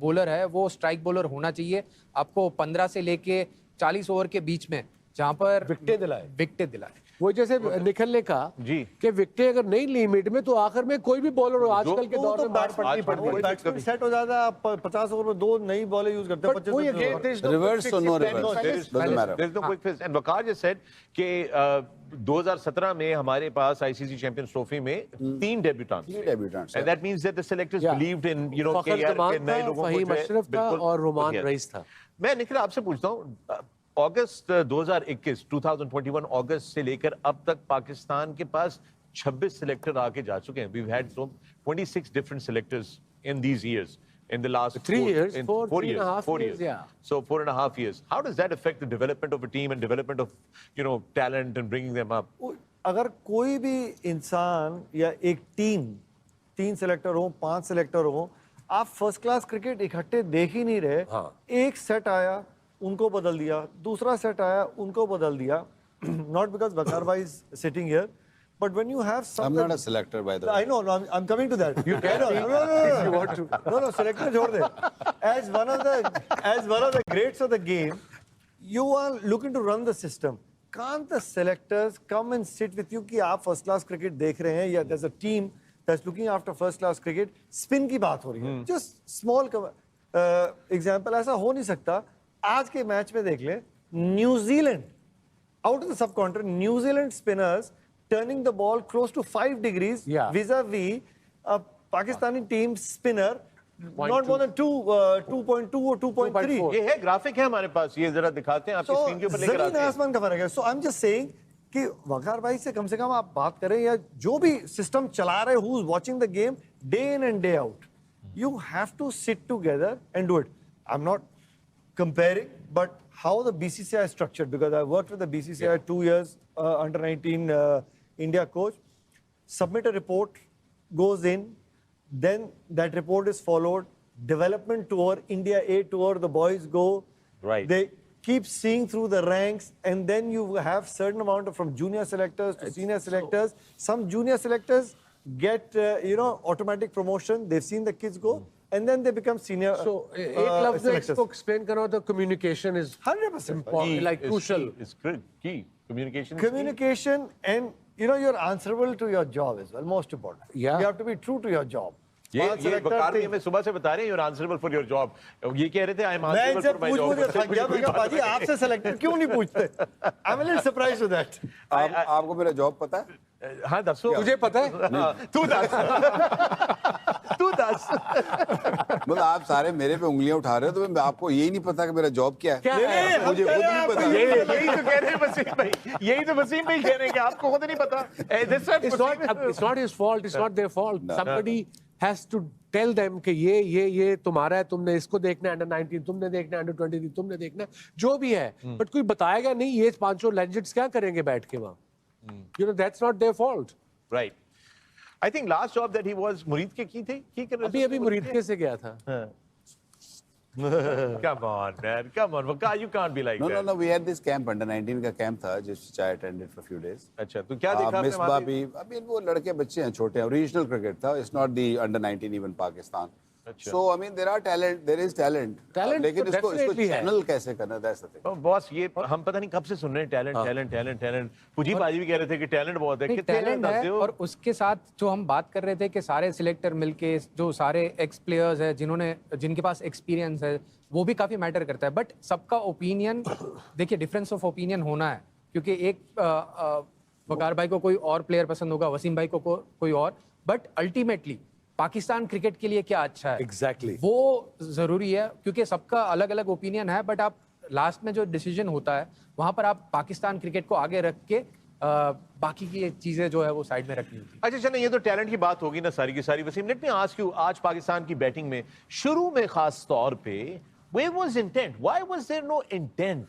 बॉलर है वो स्ट्राइक बॉलर होना चाहिए आपको 15 से लेके 40 ओवर के बीच में, जहां पर विकेटें दिलाए. वो जैसे निखिल ने कहा जी कि विकेटें अगर नहीं ली मिड में तो आखिर में कोई भी बॉलर हो आजकल के दौर में मार पड़नी आज पड़ती है. बैट्समैन सेट हो जाता है, आप 50 ओवर में 2 नई बॉलें यूज करते हैं. But वो ये 25 game, there is no Reverse quick or fix. no Then reverse? palace- Doesn't matter. There's no quick fix. And Waqar just said कि 2017 में हमारे पास ICC Champions Trophy में 3 debutants. 3 debutants. And that means that the selectors Yeah. believed in, you know, फखर कि यार जमान कि नए था, लोगों को फहीम जो है, अशरफ था बिल्कुल और रोमान बढ़िया। रईस था. मैं निखिल आपसे पूछता हूँ, अगस्त 2021 अगस्त से लेकर अब तक पाकिस्तान के पास 26 सिलेक्टर आके जा चुके हैं. We've had 26 different selectors in these years. In the last 3 years, in 4 4 years, 3.5 4 years, yeah. So 4.5 years. How does that affect the development of a team and development of, you know, talent and bringing them up? अगर कोई भी इंसान या एक team 3 selector हो 5 selector हो, आप first class cricket इकट्ठे देख ही नहीं रहे। हाँ। एक सेट आया उनको बदल दिया, दूसरा सेट आया उनको बदल दिया। Not because Waqar Bhai is sitting here, but when you have some I'm not a selector, by the way. I know, no, I'm coming to that. You can no, if you want to. No, selector छोड़ दे. As one of the greats of the game, you are looking to run the system. Can't the selectors come and sit with you कि आप first class cricket देख रहे हैं, या there's a team that's looking after first class cricket, spin की बात हो रही है. Just small example, ऐसा हो नहीं सकता. आज के मैच में देख ले, New Zealand out of the subcontinent, New Zealand spinners turning the ball close to 5 degrees vis-a-vis a Pakistani team spinner not more than 2.2 or 2.3. ये है ग्राफिक है हमारे पास, ये जरा दिखाते हैं आपकी So, स्क्रीन के ऊपर लेकर आते जमीन हैं। आसमान का फर्क है. So I'm just saying कि वकार भाई से कम आप बात करें, या जो भी सिस्टम चला रहे, who's watching the game day in and day out, you have to sit together and do it. I'm not comparing, but how the BCCI is structured, because I worked with the BCCI 2 years, under 19 India coach. Submit a report, goes in, then that report is followed. Development tour, India A tour, the boys go. Right. They keep seeing through the ranks, and then you have certain amount of from junior selectors to senior selectors. Some junior selectors get automatic promotion. They've seen the kids go. And then they become senior. So, एक लफ्ज़ में selectors. इसको explain करो तो communication is 100%. important, like crucial. It's key. Communication is Communication, and you're answerable to your job as well. Most important. Yeah. You have to be true to your job. ये selector वकार थे। भी हमें सुबह से बता रहे हैं you're answerable for your job. ये कह रहे थे I'm मैं answerable इनसे for my पूछ job. मुझे थक गया, मैं कहा पाजी आपसे सेलेक्टेड क्यों नहीं पूछते? I'm a little surprised with that. आपको मेरा जॉब पता है? हाँ दसो तुझे पता है? तू दस तू दस मतलब आप सारे मेरे पे उंगलियां उठा रहे हो, तो मैं आपको यही नहीं पता कि मेरा जॉब क्या है? क्या है? मुझे खुद नहीं पता। यही तो कह रहे हैं वसीम भाई, यही तो वसीम भाई कह रहे हैं कि आपको खुद नहीं पता। It's not his fault. It's not their fault. Somebody has to tell them कि ये तुम्हारा है, तुमने इसको देखना है, अंडर 19 तुमने देखना है, अंडर 23 तुमने देखना है, जो भी है. बट कोई बताएगा नहीं ये 500 लेजेंड्स क्या करेंगे बैठ के वहाँ. That's not their fault. Right. I think last job that he was मुरीद के की थी, की कर रहे अभी मुरीद के से गया था. Come on man, come on, Waqar, you can't be like that. No, we had this camp, under 19 का camp था, जिस I attended for a few days. अच्छा, तो क्या देखा आपने मिसबा वहाँ पे? भी, अभी वो लड़के बच्चे हैं, छोटे हैं, रीजनल क्रिकेट था, it's not the under 19 even Pakistan. So I mean there is talent. Talent लेकिन तो इसको definitely है. चैनल कैसे करना, that's the thing. तो बॉस ये हम पता नहीं कब से सुन रहे हैं टैलेंट। पुजी बाजी भी कह रहे थे कि टैलेंट बहुत है। कितने टैलेंट बताते है, हो? और उसके साथ जो हम बात कर रहे थे कि सारे सिलेक्टर मिलके जो सारे एक्स प्लेयर्स हैं जिनके पास एक्सपीरियंस है, वो भी काफी मैटर करता है. बट सबका ओपिनियन देखिए, डिफरेंस ऑफ ओपिनियन होना है, क्योंकि एक वकार भाई को कोई और प्लेयर पसंद होगा, वसीम भाई को कोई और, बट अल्टीमेटली पाकिस्तान क्रिकेट के लिए क्या अच्छा है Exactly. वो जरूरी है, क्योंकि सबका अलग अलग ओपिनियन है. बट आप लास्ट में जो डिसीजन होता है वहां पर आप पाकिस्तान क्रिकेट को आगे रख के बाकी की चीजें जो है वो साइड में रखनी होती है. अच्छा चलो, ये तो टैलेंट की बात होगी ना सारी की सारी. Wasim, let me ask you, आज पाकिस्तान की बैटिंग में शुरू में खास तौर पे where was intent? Why was there no intent?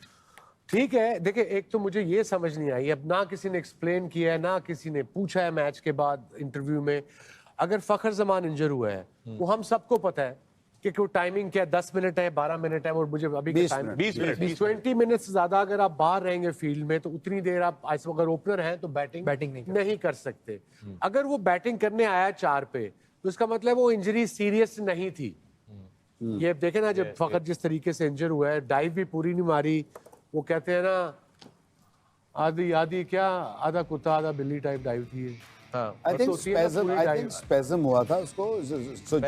ठीक है, देखिए एक तो मुझे ये समझ नहीं आई, अब ना किसी ने एक्सप्लेन किया है, ना किसी ने पूछा है मैच के बाद इंटरव्यू में. अगर फखर जमान इंजर हुआ है, वो हम सबको पता है कि कोई टाइमिंग क्या है, 10 मिनट है, 12 मिनट है, और मुझे अभी 20 टाइम मिनट, 20 मिनट से ज्यादा अगर आप बाहर रहेंगे फील्ड में, तो उतनी देर आप अगर ओपनर हैं तो बैटिंग नहीं कर सकते. अगर वो बैटिंग करने आया 4 पे, तो इसका मतलब वो इंजरी सीरियस नहीं थी. ये देखे ना, जब फखर जिस तरीके से इंजर हुआ है, डाइव भी पूरी नहीं मारी. वो कहते हैं ना, आधी क्या, आधा कुत्ता आधा बिल्ली टाइप डाइव थी. I think spasm हुआ था उसको. So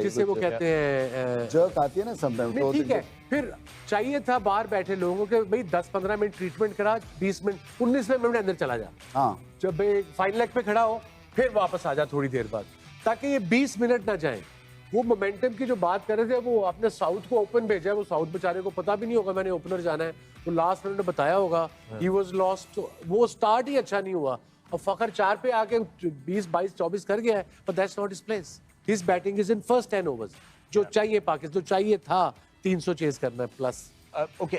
जिसे वो कहते हैं jerk आती है ना sometimes. नहीं, ठीक है, फिर चाहिए था बाहर बैठे लोगों के भाई 10-15 मिनट ट्रीटमेंट करा, 20 मिनट 19वें मिनट अंदर चला जा. हाँ. जब भाई फाइन लेग पे खड़ा हो, फिर वापस आ जा थोड़ी देर बाद, ताकि ये 20 मिनट ना जाए. वो मोमेंटम की जो बात कर रहे थे, वो आपने साउथ को ओपन भेजा है, वो साउथ बेचारे को पता भी नहीं होगा मैंने ओपनर जाना है, तो लास्ट मिनट में बताया होगा, ही वाज लॉस्ट. तो वो स्टार्ट ही अच्छा नहीं हुआ, और फखर 4 पे आके 20, 22, 24 कर गया है. But that's not his place. His batting is in first 10 overs. जो चाहिए पाकिस्तान, जो चाहिए था 300 चेज करना है प्लस. ओके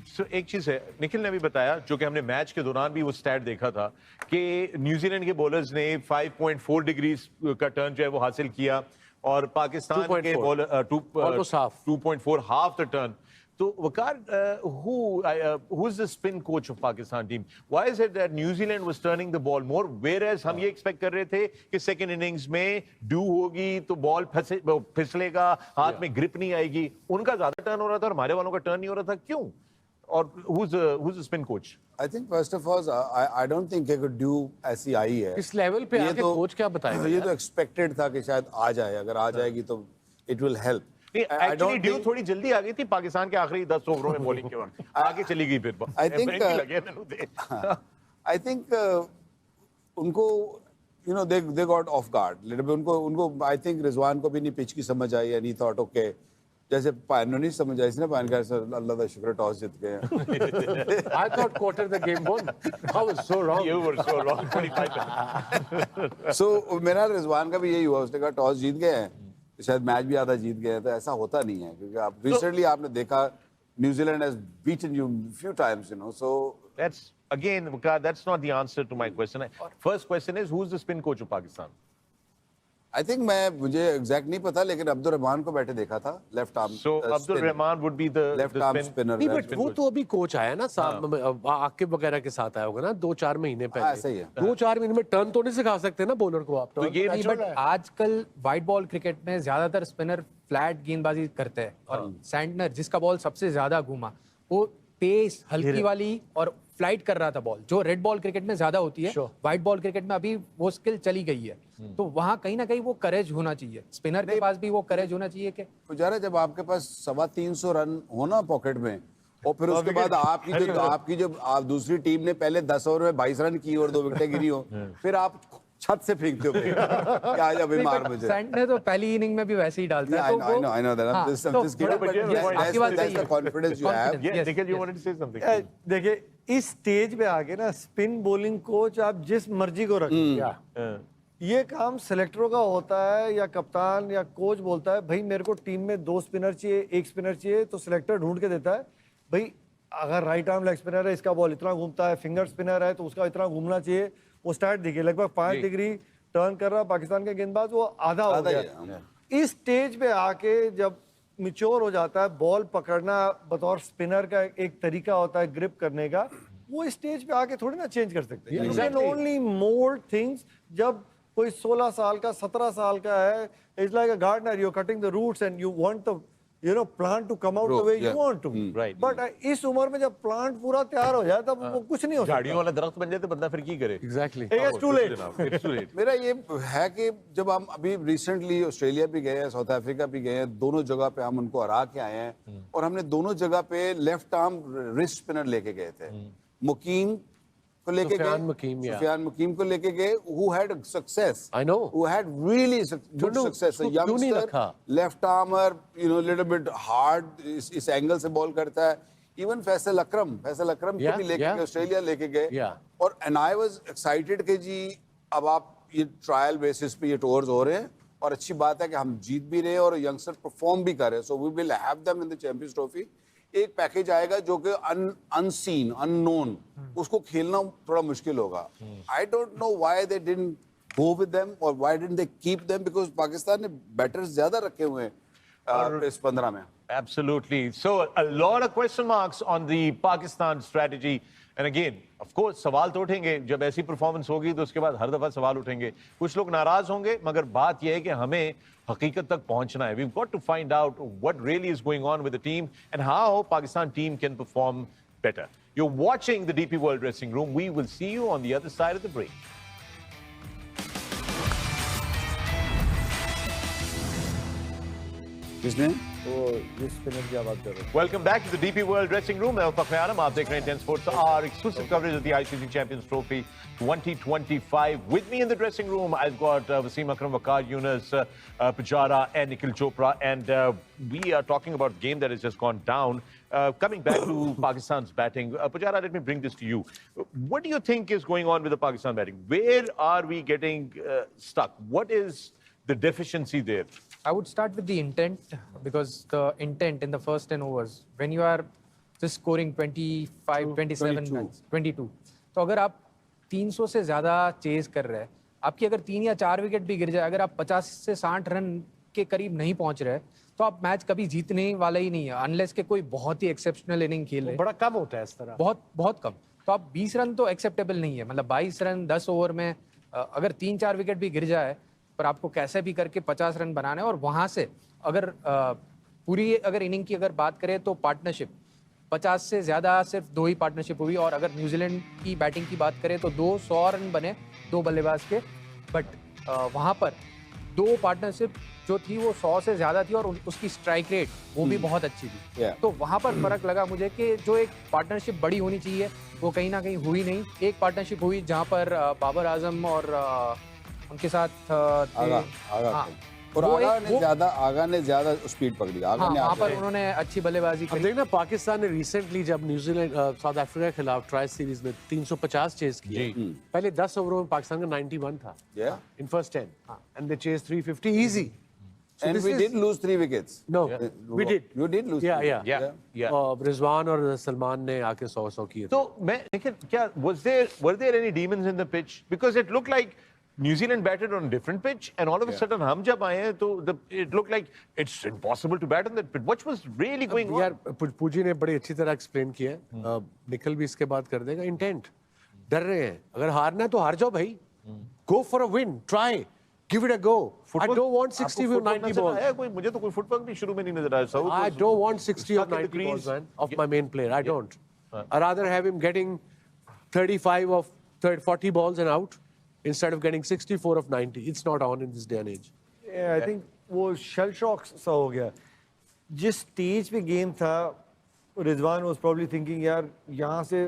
सो एक चीज है, निखिल ने भी बताया, जो कि हमने मैच के दौरान भी वो स्टैट देखा था कि न्यूजीलैंड के बॉलर्स ने 5.4 डिग्रीज का टर्न जो है वो हासिल किया और पाकिस्तान के 2.4 bowler Almost half. 2.4 half the turn. So, Waqar, who is the spin coach of Pakistan team? Why is it that New Zealand was turning the ball more, whereas हम ये expect कर रहे थे कि second innings में due होगी तो ball फिसलेगा, हाथ में grip नहीं आएगी. उनका ज़्यादा turn हो रहा था और हमारे वालों का turn नहीं हो रहा था. क्यों? और who's the spin coach? I think first of all, I don't think कि due ऐसी आई है. इस लेवल पे आके कोच क्या बताएगा? ये तो expected था कि शायद आ जाए. अगर आ जाएगी तो it will help. Actually due थोड़ी जल्दी आ गई थी पाकिस्तान के आखिरी 10 ओवरों में बॉलिंग के वक्त. आगे चली गई फिर. I think उनको they got off guard little bit. उनको I think रिजवान को भी नहीं पिच की समझ आई and he thought okay, जैसे पायन नहीं समझ आई, इसने पायन का अल्लाह का शुक्र टॉस जीत गए. I thought quarter the game won. I was so wrong. You were so wrong. 25. So मेरा रिजवान का भी यही हुआ. उसने कहा टॉस जीत गए हैं, शायद मैच भी आधा जीत गए. तो ऐसा होता नहीं है क्योंकि आप रिसेंटली आपने देखा New Zealand has beaten you few times, so That's again, Waqar, that's not the answer to my question. First question is, who's the spin coach of Pakistan? I think मुझे एग्जैक्ट नहीं पता, लेकिन अब्दुल रहमान को बैठे देखा था left arm. So Abdul Rahman would be the left arm spinner. नहीं, but वो तो अभी कोच आया ना, आकिब वगैरह के साथ आया होगा ना 2-4 महीने पहले. ऐसा ही है. 2-4 महीने में टर्न तो नहीं सिखा सकते ना बॉलर को आप. तो ये नहीं, बट आजकल वाइट बॉल क्रिकेट में ज्यादातर स्पिनर फ्लैट गेंदबाजी करते हैं और सैंडनर जिसका बॉल सबसे ज्यादा घूमा वो तेज हल्की वाली और फ्लाइट कर रहा था बॉल, जो रेड बॉल क्रिकेट में ज्यादा होती है. व्हाइट बॉल क्रिकेट में अभी वो स्किल चली गई है. तो वहां कहीं ना कहीं वो करेज होना चाहिए. स्पिनर के पास भी वो करेज होना चाहिए कि पुजारा, जब आपके पास 350 रन होना पॉकेट में और फिर उसके बाद आपकी जो आप दूसरी टीम ने पहले 10 ओवर में 22 रन की और 2 विकेटें गिरी हो, फिर आप छत से फेंकते हो कि आजा भाई मार मुझे. सैंडनर तो पहली इनिंग में भी वैसे ही डालता है. I know that. I'm just giving, but that's the confidence you have. Yeah, Nikhil, you wanted to say something. देखिए इस स्टेज पे आके ना स्पिन बॉलिंग कोच आप जिस मर्जी को रखें, ये काम सेलेक्टरों का होता है या कप्तान या कोच बोलता है भाई मेरे को टीम में 2 स्पिनर चाहिए, 1 स्पिनर चाहिए, तो सिलेक्टर ढूंढ के देता है भाई अगर राइट आर्म लेग स्पिनर है इसका बॉल इतना घूमता है, फिंगर स्पिनर है तो उसका इतना घूमना चाहिए. वो स्टार्ट देखिए लगभग 5 डिग्री टर्न कर रहा पाकिस्तान के गेंदबाज, वो आधा हो गया. इस स्टेज पे आके जब मिच्योर हो जाता है, बॉल पकड़ना बतौर स्पिनर का एक तरीका होता है ग्रिप करने का, वो इस स्टेज पे आके थोड़ी ना चेंज कर सकते हैं. You can only mould things. जब कोई 16 साल का 17 साल का है, it's like a gardener, you are cutting the roots and you want the plant to come out the way you want to. Right. But इस उम्र में जब प्लांट पूरा तैयार हो जाए तब वो कुछ नहीं हो सकता. झाड़ियों वाला दरख्त बन जाए तो बंदा फिर की करे. Exactly. It's too late. It's too late. मेरा ये है कि जब हम अभी रिसेंटली ऑस्ट्रेलिया भी गए हैं, साउथ अफ्रीका भी गए हैं, दोनों जगह पे हम उनको हरा के आए हैं और हमने दोनों जगह पे लेफ्ट आर्म रिस्ट स्पिनर लेके गए थे. मुकीम को लेके गए, सुफियान मुकीम को लेके गए, who had success. I know. Who had really good success. A youngster, left armer, little bit hard, इस एंगल से बॉल करता है. Even फैसल अकरम को भी लेके गए, ऑस्ट्रेलिया लेके गए. और and I was excited कि जी अब आप ये ट्रायल बेसिस पे ये टूर्स हो रहे हैं और अच्छी बात है कि हम जीत भी रहे हैं और यंगस्टर परफॉर्म भी कर रहे हैं. So we will have them in the Champions Trophy. एक पैकेज आएगा जो कि अनसीन अननोन, उसको खेलना थोड़ा मुश्किल होगा. I don't know why they didn't go with them or why didn't they keep them, because Pakistan ने बैटर्स ज्यादा रखे हुए हैं इस 15 में. Absolutely. So a lot of question marks on the Pakistan strategy. And again, of course, सवाल तो उठेंगे. जब ऐसी परफॉर्मेंस होगी तो उसके बाद हर दफा सवाल उठेंगे. कुछ लोग नाराज होंगे, मगर बात यह है कि हमें हकीकत तक पहुंचना है. We've got to find out what really is going on with the team and how Pakistan team can perform better. You're watching the DP World Dressing Room. We will see you on the other side of the break. किसने? वो जिस spinner की बात कर रहे हैं. Welcome back to the DP World Dressing Room. मैं फखर आलम, आप देख रहे हैं 10 Sports, our exclusive coverage of the ICC Champions Trophy 2025. With me in the dressing room, I've got Wasim Akram, Waqar Yunus, Pujara, and Nikhil Chopra, and we are talking about a game that has just gone down. Coming back to Pakistan's batting, Pujara, let me bring this to you. What do you think is going on with the Pakistan batting? Where are we getting stuck? What is the deficiency there? I would start with the intent, because the intent in the first 10 overs, when you are just scoring 25, 27 runs, 22. तो अगर आप 300 से ज़्यादा chase कर रहे हैं, आपकी अगर 3 या 4 विकेट भी गिर जाए, अगर आप 50 से 60 रन के करीब नहीं पहुंच रहे, तो आप मैच कभी जीतने वाला ही नहीं है, अनलेस के कोई बहुत ही एक्सेप्शनल इनिंग खेले। बड़ा कम होता है इस तरह। बहुत बहुत कम। तो आप 20 रन तो एक्सेप्टेबल नहीं है, मतलब 22 रन 10 ओवर में अगर 3-4 विकेट भी गिर जाए, पर आपको कैसे भी करके 50 रन बनाने, और वहां से अगर पूरी अगर इनिंग की अगर बात करें तो पार्टनरशिप 50 से ज़्यादा सिर्फ 2 ही पार्टनरशिप हुई, और अगर न्यूजीलैंड की बैटिंग की बात करें तो 200 रन बने 2 बल्लेबाज के, बट वहाँ पर 2 पार्टनरशिप जो थी वो 100 से ज़्यादा थी, और उसकी स्ट्राइक रेट वो भी बहुत अच्छी थी। Yeah. तो वहाँ पर फ़र्क लगा मुझे कि जो एक पार्टनरशिप बड़ी होनी चाहिए वो कहीं ना कहीं हुई नहीं। एक पार्टनरशिप हुई जहाँ पर बाबर आजम और उनके साथ थे। आगा हाँ, और वो आगा ने ज्यादा स्पीड पकड़ी। आगा हाँ, ने वहाँ आगे- पर उन्होंने अच्छी बल्लेबाजी अब करी। देखना पाकिस्तान ने रिसेंटली जब न्यूजीलैंड साउथ अफ्रीका के खिलाफ ट्राई सीरीज में 350 चेज किए, पहले 10 ओवरों में पाकिस्तान का 91 था Yeah. In first 10 and they chase 350 easy. And we did lose 3 wickets. No, we did. You did lose. Yeah, 3. yeah. Rizwan और सलमान ने आके 100 किए थे। तो मैं लेकिन क्या were there any demons in the pitch? Because it looked like New Zealand batted on a different pitch, and all of a sudden हम जब आए हैं तो it looked like it's impossible to bat on that pitch. What was really going on? यार पूजी ने बड़ी अच्छी तरह एक्सप्लेन किया है, निखिल भी इसके बाद कर देगा। इंटेंट, डर रहे हैं, अगर हारना है तो हार जाओ भाई, go for a win, try, give it a go. I don't want 60 or 90 balls. कोई मुझे तो कोई फुटवर्क भी शुरू में नहीं नजर आया। Saud I was don't want 60 or stuck in the 90 balls, crease. man, of my main player. I don't. I'd rather have him getting 35 of 40 balls and out instead of getting 64 of 90. It's not on in this day and age. Yeah, I think वो shell shock सा हो गया। जिस stage पे game था, Rizwan was probably thinking यार यहाँ से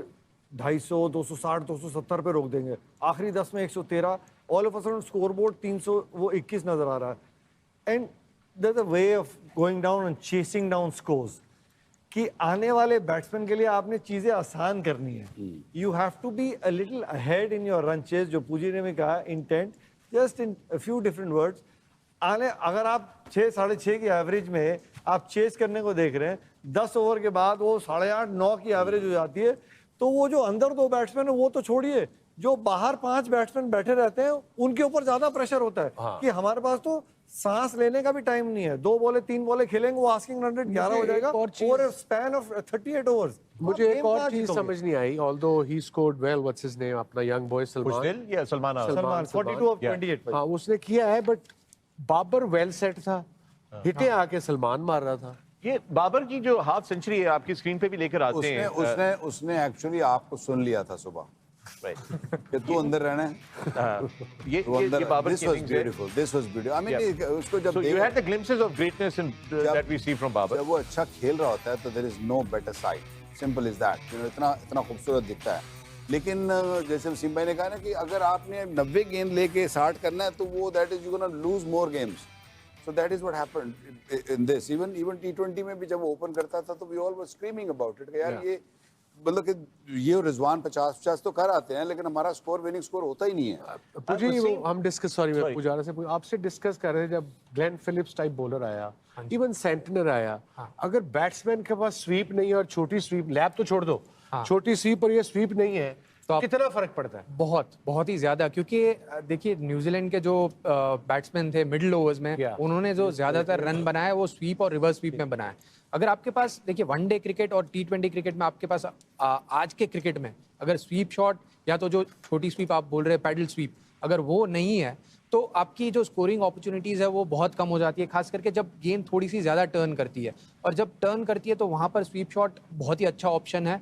250, 260, 270 पे रोक देंगे, आखिरी 10 में 113, all of a sudden scoreboard 300 वो 21 नजर आ रहा है। And there's a way of going down and chasing down scores कि आने वाले बैट्समैन के लिए आपने चीजें आसान करनी है। You have to be a little ahead in your run chase, जो पूजी ने भी कहा, intent, just in a few different words. आने अगर आप 6 साढ़े 6 की एवरेज में आप चेस करने को देख रहे हैं, 10 ओवर के बाद वो 8.5 9 की एवरेज हो जाती है, तो वो जो अंदर 2 बैट्समैन है वो तो छोड़िए, जो बाहर 5 बैट्समैन बैठे रहते हैं उनके ऊपर ज्यादा प्रेशर होता है कि हमारे पास तो सांस लेने का भी टाइम नहीं है, 2 बॉले 3 बॉले खेलेंगे, वो आस्किंग रन रेट 11 हो जाएगा over a span of 38 overs. मुझे एक और चीज समझ नहीं आई, although he scored well, what's his name, अपना young boy Salman. Bushnell? Yeah, Salman Agha. Salman 42 of 28। हाँ, उसने किया है, बट बाबर वेल सेट था, हिटे आके सलमान मार रहा था। ये बाबर की जो हाफ सेंचुरी है आपकी स्क्रीन पे भी लेकर आते उसने हैं। उसने उसने एक्चुअली आपको सुन लिया था सुबह कि तू अंदर रहना है, ये तू अंदर। बाबर दिस की वाज innings है। Beautiful, this was beautiful. I mean उसको जब So you had the glimpses of greatness in that we see from Babar. जब वो अच्छा खेल रहा होता है तो there is no better side, simple is that. इतना इतना खूबसूरत दिखता है। लेकिन जैसे वसीम भाई ने कहा ना कि अगर आपने 90 गेंद लेके 60 करना है तो वो that is you gonna lose more games. So that is what happened in this. Even T20 में भी जब वो ओपन करता था तो we all were screaming about it, यार ये मतलब कि ये रिजवान 50 तो कर आते हैं, लेकिन हमारा स्कोर विनिंग स्कोर होता ही नहीं है। पूजी हम डिस्कस, सॉरी मैं पुजारा से आपसे डिस्कस कर रहे थे, जब ग्लेन फिलिप्स टाइप बॉलर आया, इवन सेंटनर आया, अगर बैट्समैन के पास स्वीप नहीं है और छोटी स्वीप, लैप तो छोड़ दो, छोटी स्वीप और ये स्वीप नहीं है, तो कितना फर्क पड़ता है? बहुत ही ज्यादा, क्योंकि देखिए न्यूजीलैंड के जो बैट्समैन थे मिडिल ओवर्स में, उन्होंने जो ज्यादातर रन बनाए वो स्वीप और रिवर्स स्वीप में बनाए। अगर आपके पास देखिए वनडे क्रिकेट और T20 क्रिकेट में आपके पास आज के क्रिकेट में अगर स्वीप शॉट या तो जो छोटी स्वीप आप बोल रहे हैं पैडल स्वीप, अगर वो नहीं है तो आपकी जो स्कोरिंग अपॉर्चुनिटीज है वो बहुत कम हो जाती है, खास करके जब गेंद थोड़ी सी ज्यादा टर्न करती है। और जब टर्न करती है तो वहां पर स्वीप शॉट बहुत ही अच्छा ऑप्शन है,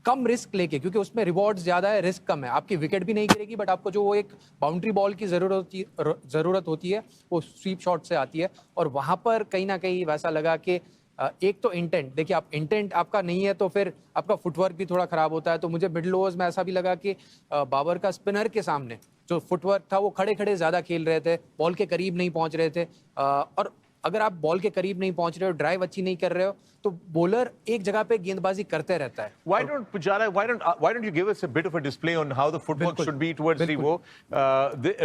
कम रिस्क लेके, क्योंकि उसमें रिवॉर्ड्स ज्यादा है, रिस्क कम है। आपकी विकेट भी नहीं गिरेगी, बट आपको जो वो एक बाउंड्री बॉल की जरूरत होती है वो स्वीप शॉट से आती है। और वहां पर कहीं ना कहीं वैसा लगा कि एक तो इंटेंट, देखिए आप इंटेंट आपका नहीं है तो फिर आपका फुटवर्क भी थोड़ा खराब होता है। तो मुझे मिडिल ओवर्स में ऐसा भी लगा कि बाबर का स्पिनर के सामने जो फुटवर्क था वो खड़े खड़े ज्यादा खेल रहे थे, बॉल के करीब नहीं पहुंच रहे थे। और अगर आप बॉल के करीब नहीं पहुंच रहे हो, ड्राइव अच्छी नहीं कर रहे हो, तो बॉलर एक जगह पे गेंदबाजी करते रहता है। Why don't Pujara? Why don't you give us a bit of a display on how the footwork should be towards the वो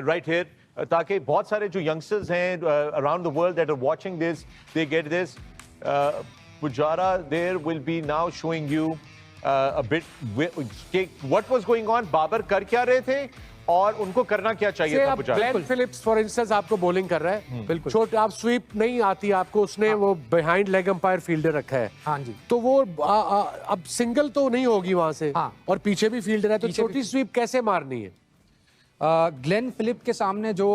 right here, ताकि बहुत सारे जो youngsters हैं around the world that are watching this, they get this. Pujara there will be now showing you a bit what was going on. Babar कर क्या रहे थे और उनको करना क्या चाहिए था Pujara? Glenn Phillips for instance आपको बॉलिंग कर रहा है, बिल्कुल छोटे आप स्वीप नहीं आती आपको, उसने वो बिहाइंड लेग अंपायर फील्डर रखा है। हाँ जी। तो वो अब सिंगल तो नहीं होगी वहां से। हाँ। और पीछे भी फील्डर है, तो छोटी स्वीप कैसे मारनी है? ग्लेन फिलिप के सामने जो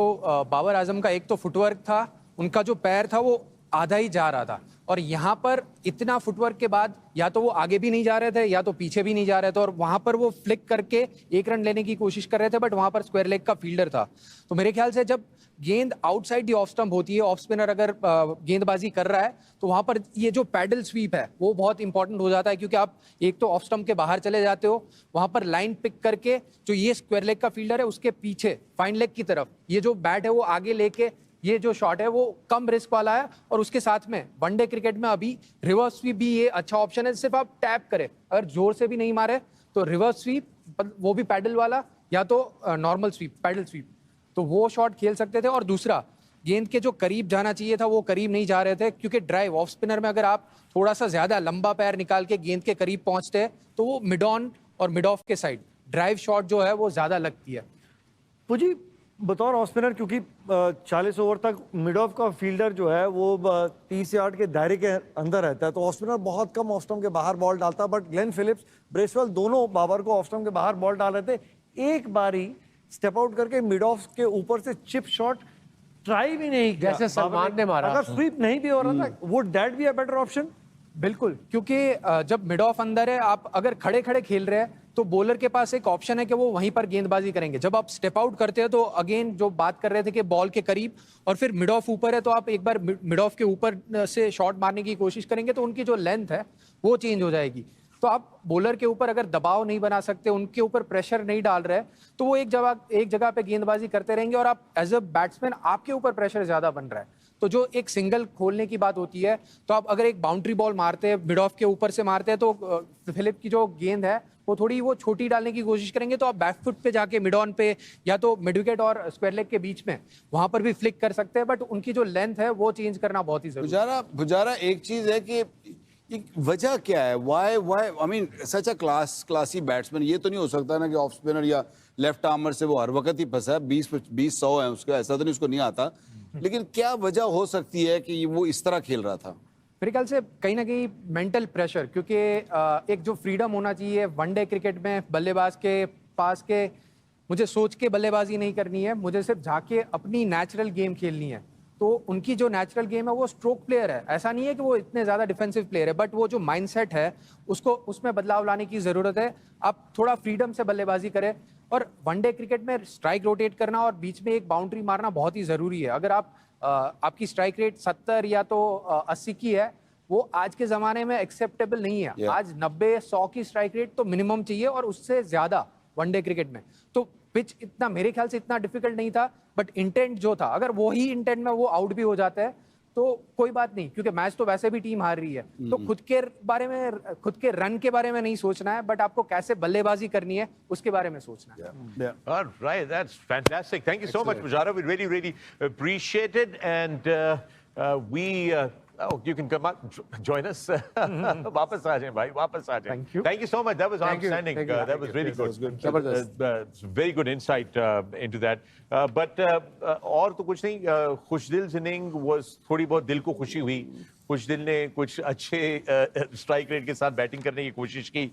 बाबर आजम का एक तो फुटवर्क था, उनका जो पैर था वो आधा ही जा रहा था, और यहाँ पर इतना फुटवर्क के बाद या तो वो आगे भी नहीं जा रहे थे या तो पीछे भी नहीं जा रहे थे, और वहां पर वो फ्लिक करके एक रन लेने की कोशिश कर रहे थे, बट वहां पर स्क्वायर लेग का फील्डर था। तो मेरे ख्याल से जब गेंद आउटसाइड दी ऑफ स्टंप होती है, ऑफ स्पिनर अगर गेंदबाजी कर रहा है, तो वहां पर ये जो पैडल स्वीप है वो बहुत इंपॉर्टेंट हो जाता है, क्योंकि आप एक तो ऑफ स्टंप के बाहर चले जाते हो, वहां पर लाइन पिक करके जो ये स्क्वायर लेग का फील्डर है उसके पीछे फाइन लेग की तरफ ये जो बैट है वो आगे लेके ये जो शॉट है वो कम रिस्क वाला है। और उसके साथ में वनडे क्रिकेट में अभी रिवर्स स्वीप भी ये अच्छा ऑप्शन है, सिर्फ आप टैप करें, अगर जोर से भी नहीं मारे तो रिवर्स स्वीप, वो भी पैडल वाला, या तो नॉर्मल स्वीप पैडल स्वीप, तो वो शॉट खेल सकते थे। और दूसरा, गेंद के जो करीब जाना चाहिए था वो करीब नहीं जा रहे थे, क्योंकि ड्राइव ऑफ स्पिनर में अगर आप थोड़ा सा ज्यादा लंबा पैर निकाल के गेंद के करीब पहुंचते हैं तो वो मिड ऑन और मिड ऑफ के साइड ड्राइव शॉट जो है वो ज्यादा लगती है। पुजी बतौर ऑफ स्पिनर, क्योंकि 40 ओवर तक मिड ऑफ का फील्डर जो है वो 30 यार्ड के दायरे के अंदर रहता है, तो ऑफ स्पिनर बहुत कम ऑफ स्टंप के बाहर बॉल डालता है, बट ग्लेन फिलिप्स, ब्रेसवेल दोनों बाबर को ऑफ स्टंप के बाहर बॉल डाल रहे थे। एक बारी स्टेप आउट करके मिड ऑफ के ऊपर से चिप शॉट ट्राई भी नहीं किया, जैसे सलमान ने मारा। अगर स्वीप नहीं भी हो रहा था, would that be a better option? बिल्कुल, क्योंकि जब मिड ऑफ अंदर है, आप अगर खड़े खड़े खेल रहे हैं तो बॉलर के पास एक ऑप्शन है कि वो वहीं पर गेंदबाजी करेंगे। जब आप स्टेप आउट करते हैं तो अगेन जो बात कर रहे थे कि बॉल के करीब और फिर मिड ऑफ ऊपर है, तो आप एक बार मिड ऑफ के ऊपर से शॉट मारने की कोशिश करेंगे तो उनकी जो लेंथ है वो चेंज हो जाएगी। तो आप बॉलर के ऊपर अगर दबाव नहीं बना सकते, उनके ऊपर प्रेशर नहीं डाल रहे, तो वो एक जगह पे गेंदबाजी करते रहेंगे और आप एज अ बैट्समैन आपके ऊपर प्रेशर ज्यादा बन रहा है। तो जो एक सिंगल खोलने की बात होती है, तो आप अगर एक बाउंड्री बॉल मारते हैं, मिड ऑफ के ऊपर से मारते हैं, तो फिलिप की जो गेंद है वो थोड़ी वो छोटी डालने की कोशिश करेंगे, तो आप बैक फुट पे जाके मिड ऑन पे या तो मिड विकेट और स्क्वायर लेग के बीच में वहां पर भी फ्लिक कर सकते हैं, बट उनकी जो लेंथ है वो चेंज करना बहुत ही जरूरी है। पुजारा एक चीज है कि वजह क्या है, why I mean such a classy batsman, ये तो नहीं हो सकता ना कि ऑफ स्पिनर या लेफ्ट आर्मर से वो हर वक्त ही फंसा है, 20-100 है उसका, ऐसा तो नहीं उसको नहीं आता, लेकिन क्या वजह हो सकती है कि वो इस तरह खेल रहा था? मेरे ख्याल से कहीं ना कहीं मेंटल प्रेशर, क्योंकि एक जो फ्रीडम होना चाहिए वनडे क्रिकेट में बल्लेबाज के पास के, मुझे सोच के बल्लेबाजी नहीं करनी है, मुझे सिर्फ जाके अपनी नेचुरल गेम खेलनी है। तो उनकी जो नेचुरल गेम है वो स्ट्रोक प्लेयर है, ऐसा नहीं है कि वो इतने ज़्यादा डिफेंसिव प्लेयर है, बट वो जो माइंडसेट है उसको उसमें बदलाव लाने की ज़रूरत है। आप थोड़ा फ्रीडम से बल्लेबाजी करें, और वनडे क्रिकेट में स्ट्राइक रोटेट करना और बीच में एक बाउंड्री मारना बहुत ही ज़रूरी है। अगर आपकी स्ट्राइक रेट 70 या तो 80 की है, वो आज के ज़माने में एक्सेप्टेबल नहीं है। आज 90-100 की स्ट्राइक रेट तो मिनिमम चाहिए, और उससे ज़्यादा वनडे क्रिकेट में। तो पिच इतना मेरे ख्याल से इतना डिफिकल्ट नहीं था, बट इंटेंट जो था, अगर वो ही इंटेंट में वो आउट भी हो जाता है तो कोई बात नहीं, क्योंकि मैच तो वैसे भी टीम हार रही है। तो खुद के बारे में, खुद के रन के बारे में नहीं सोचना है, बट आपको कैसे बल्लेबाजी करनी है उसके बारे में सोचना है। All right, that's fantastic. Thank you so much, Pujara. We really appreciate it, and we. Oh, you can come up, join us. वापस आ जाएं भाई, वापस आ जाएं. Thank you so much. That was outstanding. That was really good. It's very good insight into that. But और तो कुछ नहीं. खुशदिल inning was थोड़ी बहुत दिल को खुशी हुई. खुशदिल ने कुछ अच्छे स्ट्राइक रेट के साथ बैटिंग करने की कोशिश की.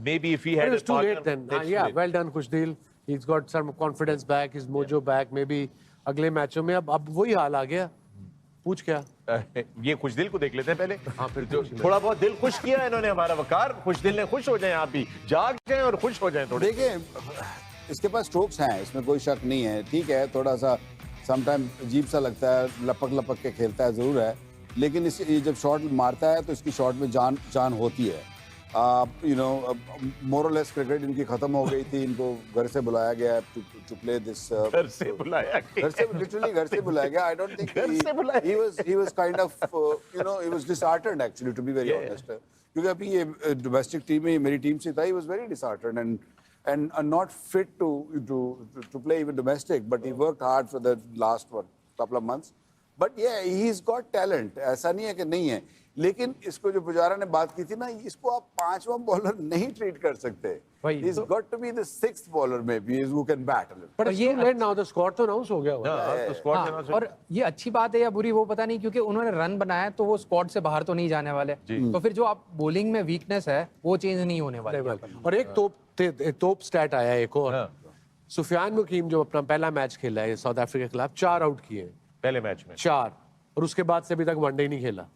Maybe if he had a too late then. Yeah, well done Khushdil. He's got some confidence back, his mojo back. Maybe अगले मैचों में अब वही हाल आ गया. पूछ क्या? ये खुशदिल को देख लेते हैं पहले। हाँ, फिर थोड़ा बहुत दिल खुश किया इन्होंने हमारा वकार। खुशदिल ने खुश हो जाएं, आप भी जाग जाएं और खुश हो जाएं थोड़े। देखिए इसके पास स्ट्रोक्स हैं, इसमें कोई शक नहीं है, ठीक है, थोड़ा सा समटाइम अजीब सा लगता है, लपक के खेलता है जरूर है, लेकिन ये जब शॉट मारता है तो इसकी शॉट में जान होती है। यू नो मोर और लेस क्रिकेट इनकी खत्म हो गई थी, इनको घर से बुलाया गया टू प्ले दिस। घर से बुलाया गया। I don't think he was kind of you know, he was disheartened actually, to be very honest, क्योंकि अभी ये डोमेस्टिक टीम में मेरी टीम से था, he was very disheartened and not fit to play even domestic, but he worked hard for the last couple of months. But ये he is got talent, ऐसा नहीं है कि नहीं है। लेकिन इसको जो पुजारा ने बात की थी ना, इसको आप 5वां बॉलर नहीं ट्रीट कर सकते। वही He's got to be the 6th bowler maybe who can bat a little. But और it's ये too late now, the squad तो अनाउंस हो गया हुआ है। हाँ, तो स्क्वाड हाँ, देना और ये अच्छी बात है या बुरी वो पता नहीं, क्योंकि उन्होंने रन बनाया तो वो स्क्वाड से बाहर तो नहीं जाने वाले, तो फिर जो आप बॉलिंग में वीकनेस है वो चेंज नहीं होने वाली है। और एक तोप स्टैट आया एक और, हाँ। सुफियान मुकीम जो अपना पहला मैच खेला है साउथ अफ्रीका के खिलाफ, 4 आउट किए, पहले मैच में 4, और उसके बाद से अभी तक वनडे नहीं खेला।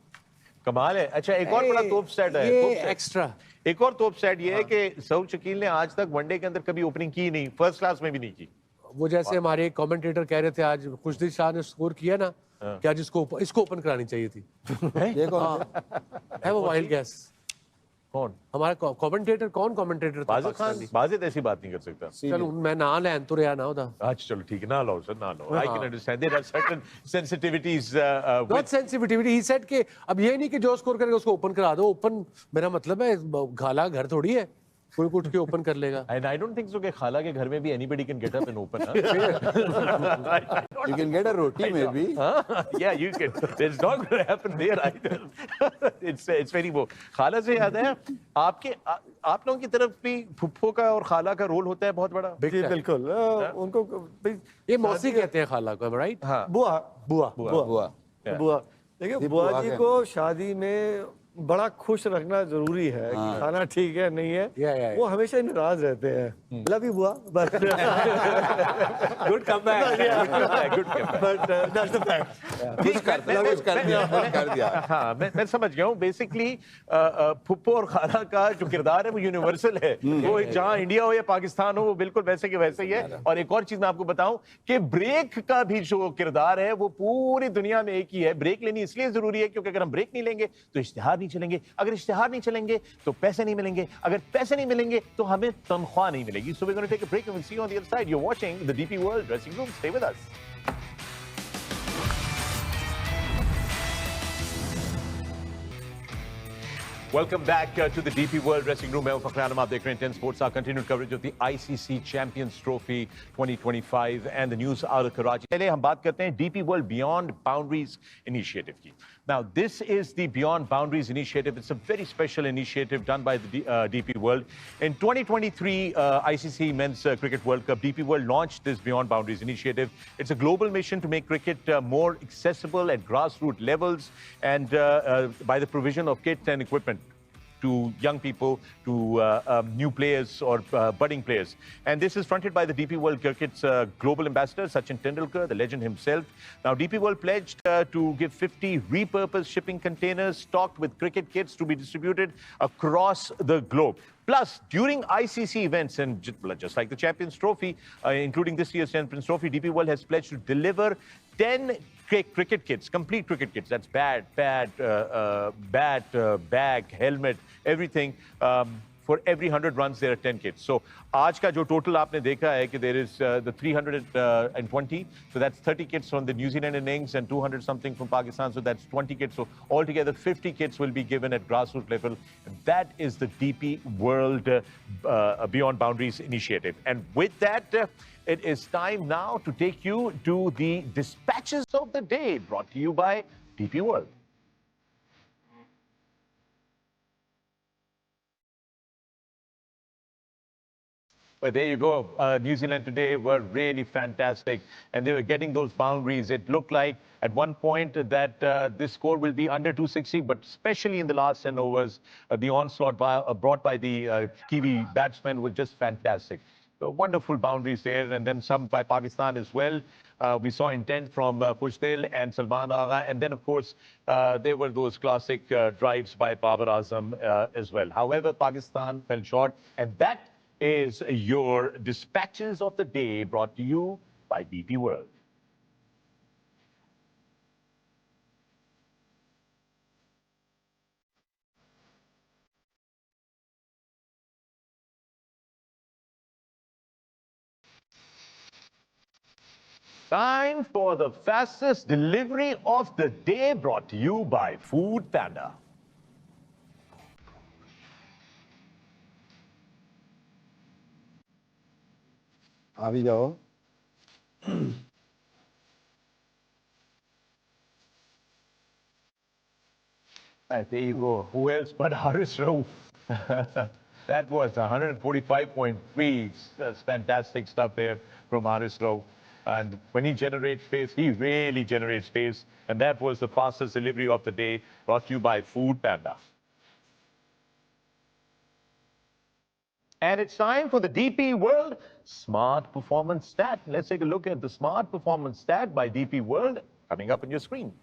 कमाल है। अच्छा, एक और बड़ा तोप स्टैट है, ये तोप स्टैट। एक्स्ट्रा एक और तोप स्टैट ये है कि सऊद शकील ने आज तक वनडे के अंदर कभी ओपनिंग की नहीं, फर्स्ट क्लास में भी नहीं की। वो जैसे हमारे कमेंटेटर कह रहे थे आज खुशदिल शाह ने स्कोर किया ना, कि आज इसको ओपन करानी चाहिए थी। ये कौन सा? है वो वाइल्ड गैस। कौन? हमारा कमेंटेटर कौन कमेंटेटर था बाजिद खान? पाकिस्तानी? बाजिद ऐसी बात नहीं कर सकता। चलो मैं ना लैन तो रहा ना उदा। अच्छा चलो ठीक है, ना लो सर, ना लो। I can understand there are certain sensitivities not sensitivity, he said कि अब ये नहीं कि जो स्कोर करेगा उसको ओपन करा दो। ओपन मेरा मतलब है खाला घर थोड़ी है, कोई उठ के ओपन कर लेगा। And I don't think so कि खाला के घर में भी anybody can get up and open. You can get a roti maybe. Yeah, you can. It's not going to happen there either. It's very वो। खाला से याद है, आप लोगों की तरफ भी फुफ्फो का और खाला का रोल होता है बहुत बड़ा। जी बिल्कुल, उनको भाई ये मौसी कहते हैं खाला को, राइट? हाँ, बुआ बुआ। हुआ। बुआ। देखिए जी, बुआ बुआ जी के- को शादी में बड़ा खुश रखना जरूरी है कि खाना ठीक है नहीं है। या। वो हमेशा ही नाराज रहते हैं। लव यू बुआ, but good comeback. Good come. But that's the fact. कुछ कर दिया। हाँ, मैं समझ गया हूँ। बेसिकली फुप्पो और खाला का जो किरदार है वो यूनिवर्सल है। वो जहाँ इंडिया हो या पाकिस्तान हो, वो बिल्कुल वैसे के वैसे ही है। और एक और चीज मैं आपको बताऊं कि ब्रेक का भी जो किरदार है वो पूरी दुनिया में एक ही है। ब्रेक लेनी इसलिए जरूरी है क्योंकि अगर हम ब्रेक नहीं लेंगे तो इश्तिहार नहीं चलेंगे, अगर इश्तिहार नहीं चलेंगे तो पैसे नहीं मिलेंगे, अगर पैसे नहीं मिलेंगे तो हमें तनख्वाह नहीं मिलेगी। So we're going to take a break and we'll see you on the other side. You're watching the DP World Dressing Room. Stay with us. Welcome back to the DP World Dressing Room. मैं हूं फखर आलम, आप देख रहे हैं 10 Sports, our continued coverage of the ICC Champions Trophy 2025 and the news out of Karachi. पहले हम बात करते हैं DP World Beyond Boundaries Initiative की. Now, this is the Beyond Boundaries Initiative. It's a very special initiative done by the DP World. In 2023 ICC Men's Cricket World Cup, DP World launched this Beyond Boundaries Initiative. It's a global mission to make cricket more accessible at grassroots levels and by the provision of kits and equipment to young people, to new players or budding players. And this is fronted by the DP World Cricket's global ambassador, Sachin Tendulkar, the legend himself. Now, DP World pledged to give 50 repurposed shipping containers stocked with cricket kits to be distributed across the globe. Plus, during ICC events, and just like the Champions Trophy, including this year's Champions Trophy, DP World has pledged to deliver 10 cricket kits, complete cricket kits. That's bat, bag, helmet, everything. For every 100 runs, there are 10 kits. So, आज का जो total आपने देखा है कि there is the 320. So that's 30 kits from the New Zealand innings and 200 something from Pakistan. So that's 20 kits. So altogether, 50 kits will be given at grassroots level. And that is the DP World Beyond Boundaries initiative. And with that, it is time now to take you to the dispatches of the day, brought to you by DP World. But there you go. New Zealand today were really fantastic, and they were getting those boundaries. It looked like at one point that this score will be under 260, but especially in the last 10 overs, the onslaught brought by the Kiwi batsmen was just fantastic. So wonderful boundaries there, and then some by Pakistan as well. We saw intent from Pushdil and Salman Agha, and then of course there were those classic drives by Babar Azam as well. However, Pakistan fell short, and that is your dispatches of the day, brought to you by DP World. Time for the fastest delivery of the day, brought to you by Food Panda. आ भी जाओ। There you go. Who else but Haris Rauf? That was 145.3. That's fantastic stuff there from Haris Rauf. And when he generates pace, he really generates pace. And that was the fastest delivery of the day, brought to you by Food Panda. And it's time for the DP World Smart Performance Stat. Let's take a look at the Smart Performance Stat by DP World coming up on your screen.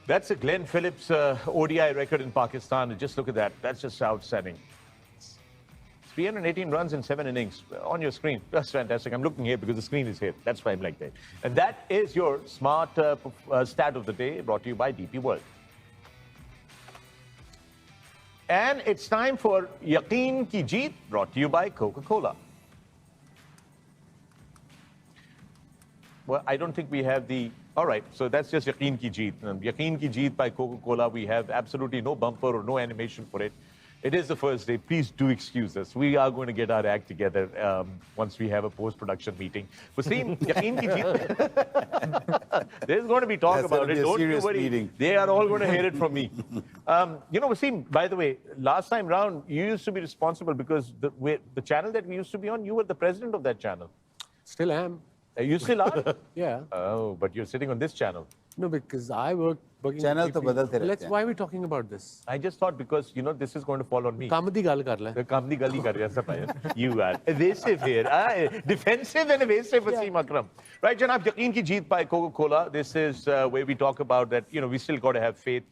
That's a Glenn Phillips ODI record in Pakistan. Just look at that. That's just outstanding. 318 runs in 7 innings on your screen. That's fantastic. I'm looking here because the screen is here. That's why I'm like that. And that is your smart stat of the day, brought to you by DP World. And it's time for Yaqeen Ki Jeet, brought to you by Coca-Cola. Well, I don't think we have the... All right, so that's just Yaqeen Ki Jeet. Yaqeen Ki Jeet by Coca-Cola. We have absolutely no bumper or no animation for it. It is the first day. Please do excuse us. We are going to get our act together once we have a post-production meeting. Wasim, Yaqeen Ki Jeet. There's going to be talk about it. Don't you worry. Meeting. They are all going to hear it from me. You know, Wasim, by the way, last time round, you used to be responsible because the channel that we used to be on, you were the president of that channel. Still am. You still are? Yeah. Oh, but you're sitting on this channel. No, because I working Channel to badalte rehte Let's. hain. Why are we talking about this? I just thought because, you know, this is going to fall on me. काम दी गल कर ले. काम दी गल ही कर रहा है. You are evasive here. Defensive and evasive, Wasim Akram. Right, Janab, Yaqeen Ki Jeet by Coca-Cola. This is where we talk about that, you know, we still got to have faith.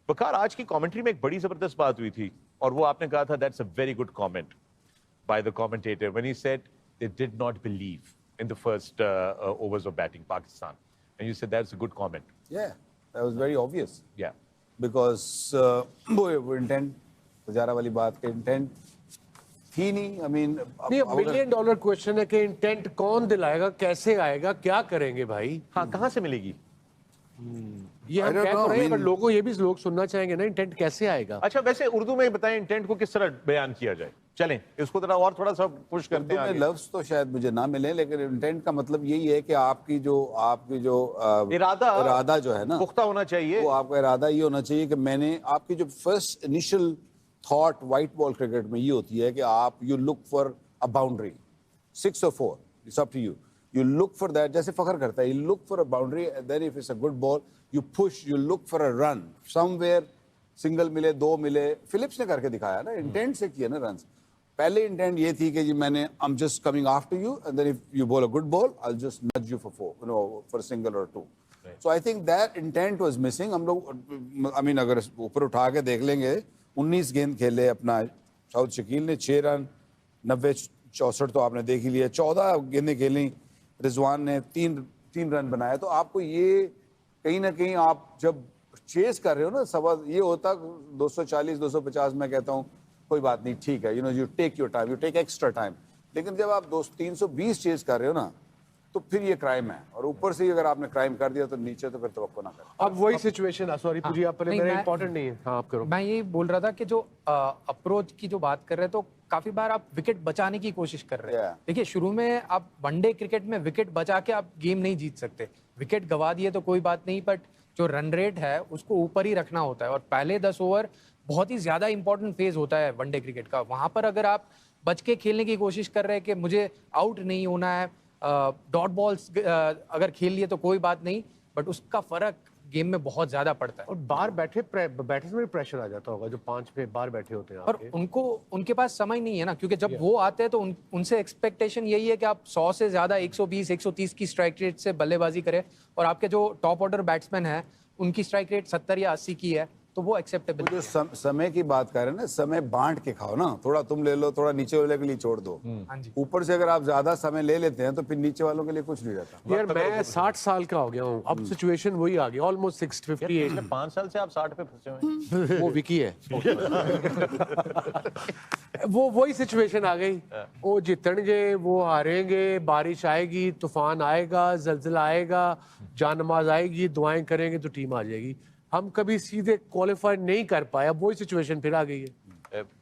Bakar, आज की commentary में एक बड़ी जबरदस्त बात हुई थी. और वो आपने कहा था, that's a very good comment by the commentator when he said they did not believe in the first overs of batting Pakistan. And you said that's a good comment. Yeah, that was very obvious. Yeah. Because वो intent, Pujara वाली बात के intent थी नहीं. I mean, नहीं, $1 million question है कि intent कौन दिलाएगा, कैसे आएगा, क्या करेंगे भाई? हाँ, कहाँ से मिलेगी? ये हम कह तो रहे हैं, पर लोगों ये भी लोग सुनना चाहेंगे ना, इंटेंट कैसे आएगा? अच्छा, वैसे उर्दू में बताएं इंटेंट को किस तरह बयान किया जाए. चलें, इसको जरा और थोड़ा सा पुश करते हैं आगे. लफ्ज तो शायद मुझे ना मिले, लेकिन इंटेंट का मतलब यही है कि आपकी जो इरादा जो है ना, पुख्ता होना चाहिए. वो आपका इरादा ये होना चाहिए कि मैंने आपकी जो first initial thought white ball cricket में ये होती है कि आप you look for a boundary 6 or 4, it's up to you. You look for that, जैसे फखर करता है, you look for a boundary, and then if it's a good ball, you push, you look for a run. Somewhere, single मिले, 2 मिले, Philips ने करके दिखाया ना, intent से किया ना runs. पहले intent ये थी कि जी मैंने, I'm just coming after you, and then if you bowl a good ball, I'll just nudge you for 4, you know, for a single or 2. Right. So I think that intent was missing. हम लोग, I mean, अगर ऊपर उठा के देख लेंगे, 19 गेंद खेले अपना, शाहिद शकील ने 6 रन, 90-64 तो आपने देख ही लिया, 14 गेंदें खेली, रिजवान ने 3 रन बनाया. तो आपको ये कहीं ना कहीं आप जब चेस कर रहे हो ना, सवाल ये होता 240-250 मैं कहता हूँ कोई बात नहीं, ठीक है, you know, you take your time, you take extra time. लेकिन जब आप 320 चेस कर रहे हो ना, तो फिर ये क्राइम है. और ऊपर से अगर आपने क्राइम कर दिया तो नीचे तो फिर तवक्को ना करें. अब वही सिचुएशन है. सॉरी पूजी, आप मेरा इंपॉर्टेंट नहीं है. हाँ, आप करो. मैं ये बोल रहा था कि जो अप्रोच की जो बात कर रहे हैं, तो काफी बार आप विकेट बचाने की कोशिश कर रहे हैं. देखिए, शुरू में आप वनडे क्रिकेट में विकेट बचा के आप गेम नहीं जीत सकते. विकेट गवा दिए तो कोई बात नहीं, बट जो रन रेट है उसको ऊपर ही रखना होता है. और पहले 10 ओवर बहुत ही ज्यादा इंपॉर्टेंट फेज होता है वनडे क्रिकेट का. वहां पर अगर आप बच के खेलने की कोशिश कर रहे हैं कि मुझे आउट नहीं होना है, डॉट बॉल्स अगर खेल लिए तो कोई बात नहीं, बट उसका फर्क गेम में बहुत ज्यादा पड़ता है. और बाहर बैटर्स में प्रेशर आ जाता होगा जो 5 पे बाहर बैठे होते हैं. और उनके पास समय नहीं है ना, क्योंकि जब वो आते हैं तो उनसे एक्सपेक्टेशन यही है कि आप 100 से ज्यादा 120-130 की स्ट्राइक रेट से बल्लेबाजी करें. और आपके जो टॉप ऑर्डर बैट्समैन हैं उनकी स्ट्राइक रेट 70 या 80 की है, तो वो एक्सेप्टेबल. जो समय की बात कर रहे हैं ना, समय बांट के खाओ ना, थोड़ा तुम ले लो, थोड़ा नीचे वाले के लिए छोड़ दो. ऊपर से अगर आप ज्यादा समय ले लेते हैं तो फिर नीचे वालों के लिए कुछ नहीं रहता. यार मैं 60 साल का हो गया हूँ, अब सिचुएशन वही आ गई, ऑलमोस्ट 58. 5 साल से आप 60 पे फंसे हुए हैं. वो विकी है. वो वही सिचुएशन आ गई. वो जीतणगे, वो हारेंगे, बारिश आएगी, तूफान आएगा, जलजिला आएगा, जान नमाज आएगी, दुआएं करेंगे तो टीम आ जाएगी. हम कभी सीधे क्वालिफाई नहीं कर पाए. अब वही सिचुएशन फिर आ गई है.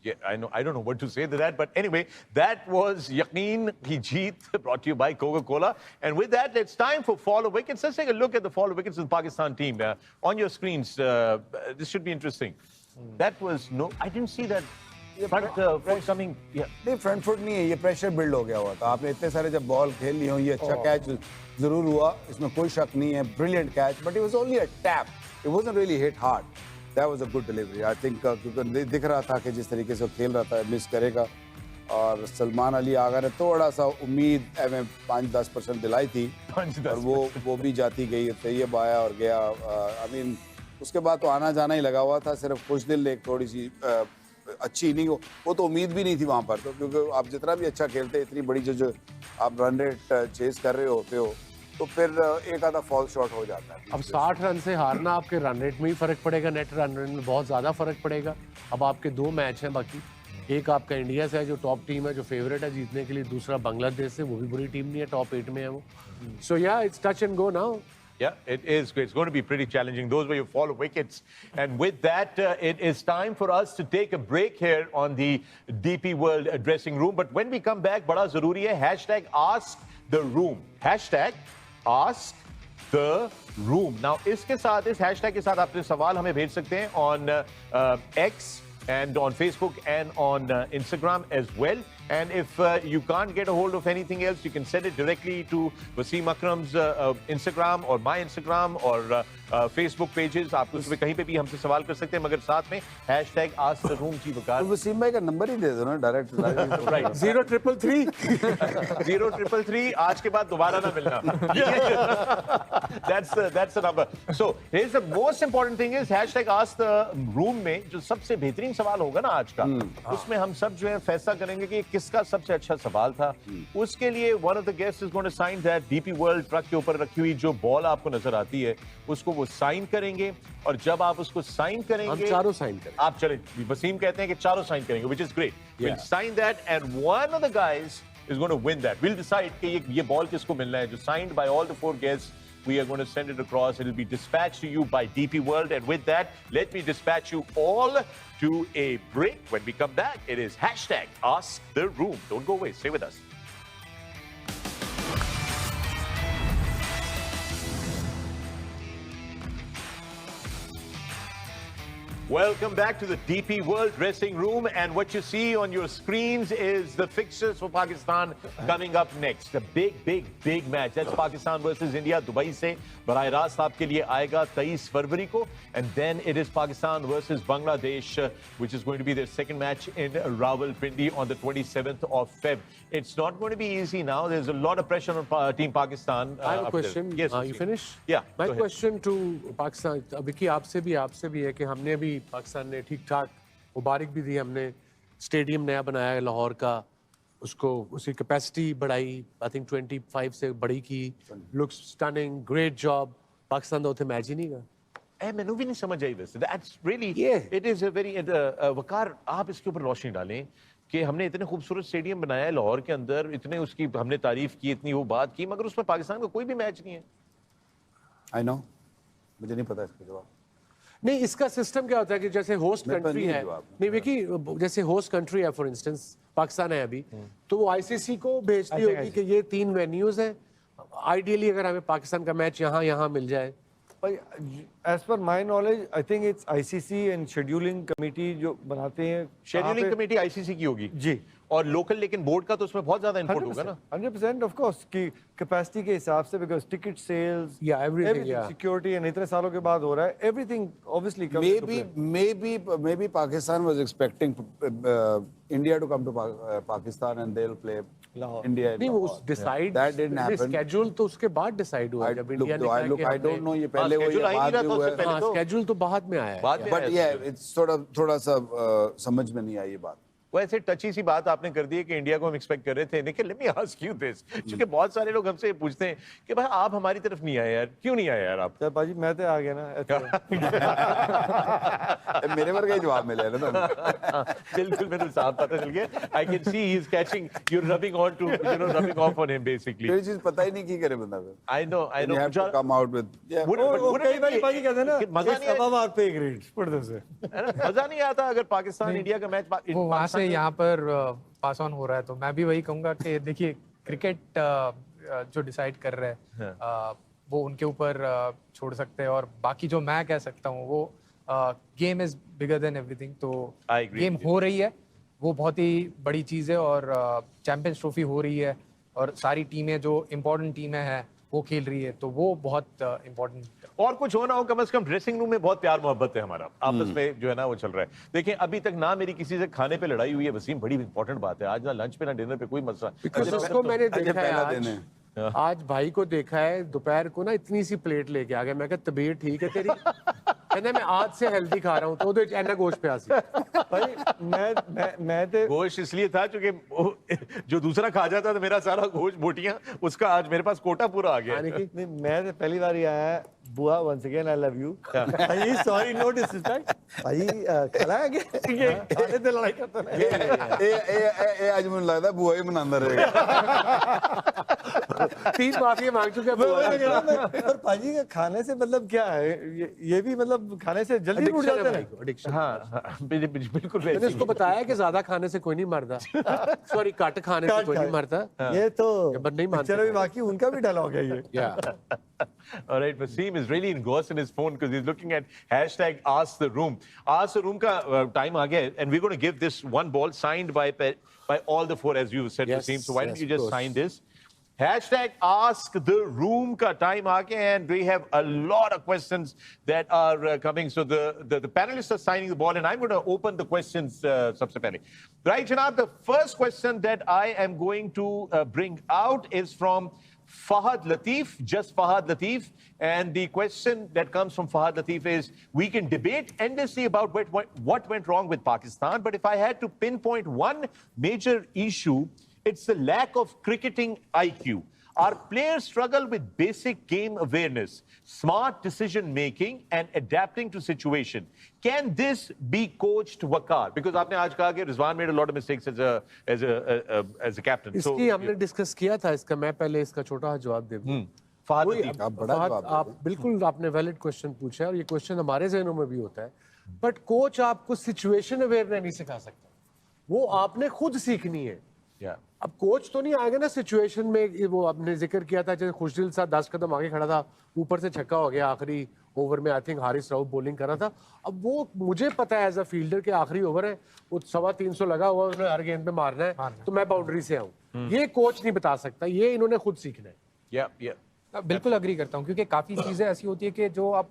Yeah, I know. I don't know what to say to that, but anyway, that was Yaqeen Ki Jeet, brought to you by Coca-Cola. And with that, it's time for fall of wickets. Let's take a look at the fall of wickets of the Pakistan team on your screens. This should be interesting. That was no. I didn't see that. Front foot coming. Yeah. नहीं front foot नहीं है, ये pressure build हो गया हुआ था। आपने इतने सारे जब बॉल खेल ली हो, ये अच्छा कैच जरूर हुआ, इसमें कोई शक नहीं है, brilliant catch, but it was only a tap, it wasn't really hit hard. That was a good delivery I think, क्योंकि दिख रहा था कि जिस तरीके से वो खेल रहा था मिस करेगा, और सलमान अली आगा ने थोड़ा सा उम्मीद 5-10% दिलाई थी, और वो भी जाती गई, तैयब आया और गया। आई मीन उसके बाद तो आना जाना ही लगा हुआ था, सिर्फ कुछ दिन एक थोड़ी सी अच्छी इनिंग हो, वो तो उम्मीद भी नहीं थी वहाँ पर, तो क्योंकि आप जितना भी अच्छा खेलते इतनी बड़ी जो आप रन रेट चेस कर रहे होते हो, तो फिर एक आधा फॉल शॉट हो जाता है। अब 60 रन से हारना आपके रन रेट में ही फर्क पड़ेगा, नेट रन रेट में बहुत ज्यादा फर्क पड़ेगा। अब आपके 2 मैच हैं बाकी, एक आपका इंडिया से है जो टॉप टीम है, जो फेवरेट है जीतने के लिए, दूसरा बांग्लादेश से, वो भी बुरी टीम नहीं है, टॉप 8 में है वो। सो या it's touch and go now. Yeah, it is. It's going to be pretty challenging. Those were your fall of wickets. And with that, it is time for us to take a break here on the DP World dressing room. But when we come back, bada zaruri hai, hashtag ask the room. Hashtag ask the room. Now, iske saath, is hashtag ke saath apne sawal hame bhej sakte hain on X and on Facebook and on Instagram as well. And if you can't get a hold of anything else, you can send it directly to Wasim Akram's Instagram or my Instagram or Facebook pages. आप उसमें कहीं पे भी हमसे सवाल कर सकते हैं, मगर साथ में hashtag ask the room की वकार। तो वसीम भाई का नंबर ही दे दो ना डायरेक्ट। Right. 0333 0333 आज के बाद दोबारा ना मिलना। That's the number. So here's the most important thing is hashtag ask the room में जो सबसे बेहतरीन सवाल होगा ना आज का, उसमें हम सब जो है फैसला करेंगे कि किसका सबसे अच्छा सवाल था। उसके लिए one of the guests is going to sign that DP World truck के ऊपर रखी हुई जो बॉल आपको नजर आती है, उसको वो साइन करेंगे, और जब आप उसको साइन करेंगे, हम चारों साइन करेंगे। आप चले, वसीम कहते हैं कि चारों साइन करेंगे, which is great. We'll sign that and one of the guys is going to win that. We'll decide कि ये बॉल किसको मिलना है, जो signed by all the 4 guests. We are going to send it across. It will be dispatched to you by DP World. And with that, let me dispatch you all to a break. When we come back, it is hashtag Ask the Room. Don't go away. Stay with us. Welcome back to the DP World dressing room, and what you see on your screens is the fixtures for Pakistan coming up next. A big match. That's Pakistan versus India. Dubai से बराह रास्त आपके लिए आएगा 23 फरवरी को, and then it is Pakistan versus Bangladesh, which is going to be their second match in Rawalpindi on the 27th of Feb. It's not going to be easy now. There's a lot of pressure on Team Pakistan. I have a question. Yes. You finish? Yeah. My go ahead. question to Pakistan, Vicky आपसे भी है कि हमने अभी पाकिस्तान ने ठीक ठाक मुबारक भी दी, हमने स्टेडियम नया बनाया है लाहौर का, उसको उसकी कैपेसिटी बढ़ाई, आई थिंक 25 से बड़ी की, looks stunning, great job. Pakistan तो उसे मैच ही नहीं का। मैंने भी नहीं समझ आई वैसे। That's really, it is a very वकार, आप इसके ऊपर रोशनी डालें कि हमने इतने खूबसूरत स्टेडियम बनाया है लाहौर के अंदर, इतने उसकी हमने तारीफ की, इतनी वो बात की, मगर उसमें पाकिस्तान का कोई भी मैच नहीं है। आई नो, मुझे नहीं पता इसका जवाब। नहीं, इसका सिस्टम क्या होता है कि जैसे होस्ट कंट्री है, नहीं विकी, जैसे होस्ट कंट्री है फॉर इंस्टेंस पाकिस्तान है अभी, तो वो आईसीसी को भेजती होगी कि ये 3 वेन्यूज हैं, आइडियली अगर हमें पाकिस्तान का मैच यहाँ मिल जाए। As per my knowledge, I think it's ICC and scheduling committee जो बनाते हैं। शेड्यूलिंग कमेटी आईसीसी की होगी जी, और लोकल, लेकिन बोर्ड का तो उसमें बहुत ज्यादा इनपुट होगा ना। 100% of course कि कैपेसिटी के हिसाब से, because ticket sales, everything, security and इतने सालों के बाद हो रहा है, everything obviously comes into play. Maybe Pakistan was expecting India to come to Pakistan and they'll play India. नहीं, वो decide, that didn't happen. Schedule तो उसके बाद डिसाइड हुआ जब इंडिया ने कहा कि I don't know ये पहले हुआ schedule या आ ही बाद नहीं में रहा था हुआ उससे है। पहले तो। स्केड्यूल तो बाद में आया है। बाद में But आया yeah, it's थोड़ा सा समझ में नहीं आई ये बात। वो ऐसे टची सी बात आपने कर दी है कि इंडिया को हम एक्सपेक्ट कर रहे थे। Nikhil, late me ask you this, क्योंकि बहुत सारे लोग हमसे पूछते हैं कि भाई आप हमारी तरफ नहीं आए यार, क्यों नहीं आए यार आप? सर बाजी मैं तो आ गया ना मेरे वर्ग का जवाब मिले ना तुम। बिल्कुल मेरे साफ पता चल गया। I can see he is catching, you rubbing on to, you know, rubbing off on him basically. कोई चीज पता ही नहीं की करे बंदा फिर। I know You have to come out with yeah. कई बार बाजी कहते हैं ना मजा नहीं अब आप पे ग्रेड पढ़ दो से मजा नहीं आता अगर पाकिस्तान इंडिया का मैच वो वहां से यहाँ पर पास ऑन हो रहा है, तो मैं भी वही कहूंगा कि देखिए क्रिकेट जो डिसाइड कर रहे हैं वो उनके ऊपर छोड़ सकते हैं, और बाकी जो मैं कह सकता हूँ वो game is bigger than everything. तो I agree game with you. हो रही है, वो बहुत ही बड़ी चीज़ है, और चैंपियंस ट्रॉफी हो रही है और सारी टीमें जो इम्पोर्टेंट टीमें हैं वो खेल रही है, तो वो बहुत इम्पोर्टेंट। और कुछ हो ना हो, कम से कम ड्रेसिंग रूम में बहुत प्यार मोहब्बत है हमारा आपस में, जो है ना वो चल रहा है। देखिए अभी तक ना मेरी किसी से खाने पे लड़ाई हुई है वसीम, बड़ी इंपॉर्टेंट बात है। आज ना लंच पे ना डिनर पे कोई मसला। बिकॉज उसको मैंने देखा है पहला आज, दिन है। आज भाई को देखा है दोपहर को ना इतनी सी प्लेट लेके आ गया। मैं कहा तबीयत ठीक है तेरी? कहना मैं आज से हेल्दी खा रहा हूँ, तो ਉਹਦੇ ਚ ਐਨਾ गोश्त ਪਿਆ ਸੀ। भाई मैं तो गोश्त इसलिए था क्योंकि जो दूसरा खा जाता था मेरा सारा गोश्त बोटियां, उसका आज मेरे पास कोटा पूरा आ गया। यानी कि नहीं मैं तो पहली बार ही आया है। बुआ once again I love you भाई, सॉरी नो डिसरिस्पेक्ट भाई, खिलाया गया खाने ते लड़ाई करता है। ए आज मुझे लगता है बुआ ही मनांदा रहेगा। 3 माफी मांग चुके हैं। पर भाजी का खाने से मतलब क्या है? ये भी मतलब खाने से जल्दी उठ जाते हैं। एडिक्शन। हाँ बिल्कुल मैंने वैसे उसको बताया कि ज्यादा खाने से कोई नहीं मरता, सॉरी कट खाने से कोई नहीं मरता। ये तो बट नहीं मानते। चलो बाकी उनका भी डायलॉग है ये। या All right, Wasim is really engrossed in his phone because he's looking at hashtag Ask the Room. Ask the Room का time आ गया, and we're going to give this one ball signed by all the 4, as you said, Yes, Wasim. So why don't yes, you of just course. sign this? Hashtag Ask the Room ka time aa gaya, and we have a lot of questions that are coming. So the panelists are signing the ball, and I'm going to open the questions sabse pehle. Right, Janab, the first question that I am going to bring out is from Fahad Latif, just Fahad Latif. And the question that comes from Fahad Latif is, we can debate endlessly about what went wrong with Pakistan, but if I had to pinpoint one major issue, it's the lack of cricketing IQ. Our players struggle with basic game awareness, smart decision making, and adapting to situation. Can this be coached, Waqar? Because आपने आज कहा कि Rizwan made a lot of mistakes as a captain. इसकी हमने discuss किया था इसका, मैं पहले इसका छोटा जवाब दे दूं। फहद वही, लतीफ, आप बड़ा फहद, जवाब दे आप बिल्कुल आपने वैलिड क्वेश्चन पूछा है, और ये क्वेश्चन हमारे जहनों में भी होता है। बट कोच आपको सिचुएशन अवेयरनेस नहीं सिखा सकता, वो आपने खुद सीखनी है। yeah. अब कोच तो नहीं आएगा ना सिचुएशन में। वो आपने जिक्र किया था जैसे खुशदिल सा 10 कदम आगे खड़ा था, ऊपर से छक्का हो गया आखिरी ओवर में। I think Haris Rauf bowling कर रहा था। अब वो मुझे पता है एज अ फील्डर के आखिरी ओवर है, वो 325 लगा हुआ, उसने हर गेंद पे मारना है, तो मैं बाउंड्री से आऊं। ये कोच नहीं बता सकता, ये इन्होंने खुद सीखना है। Yeah. बिल्कुल अग्री करता हूँ, क्योंकि काफ़ी चीज़ें ऐसी होती है कि जो आप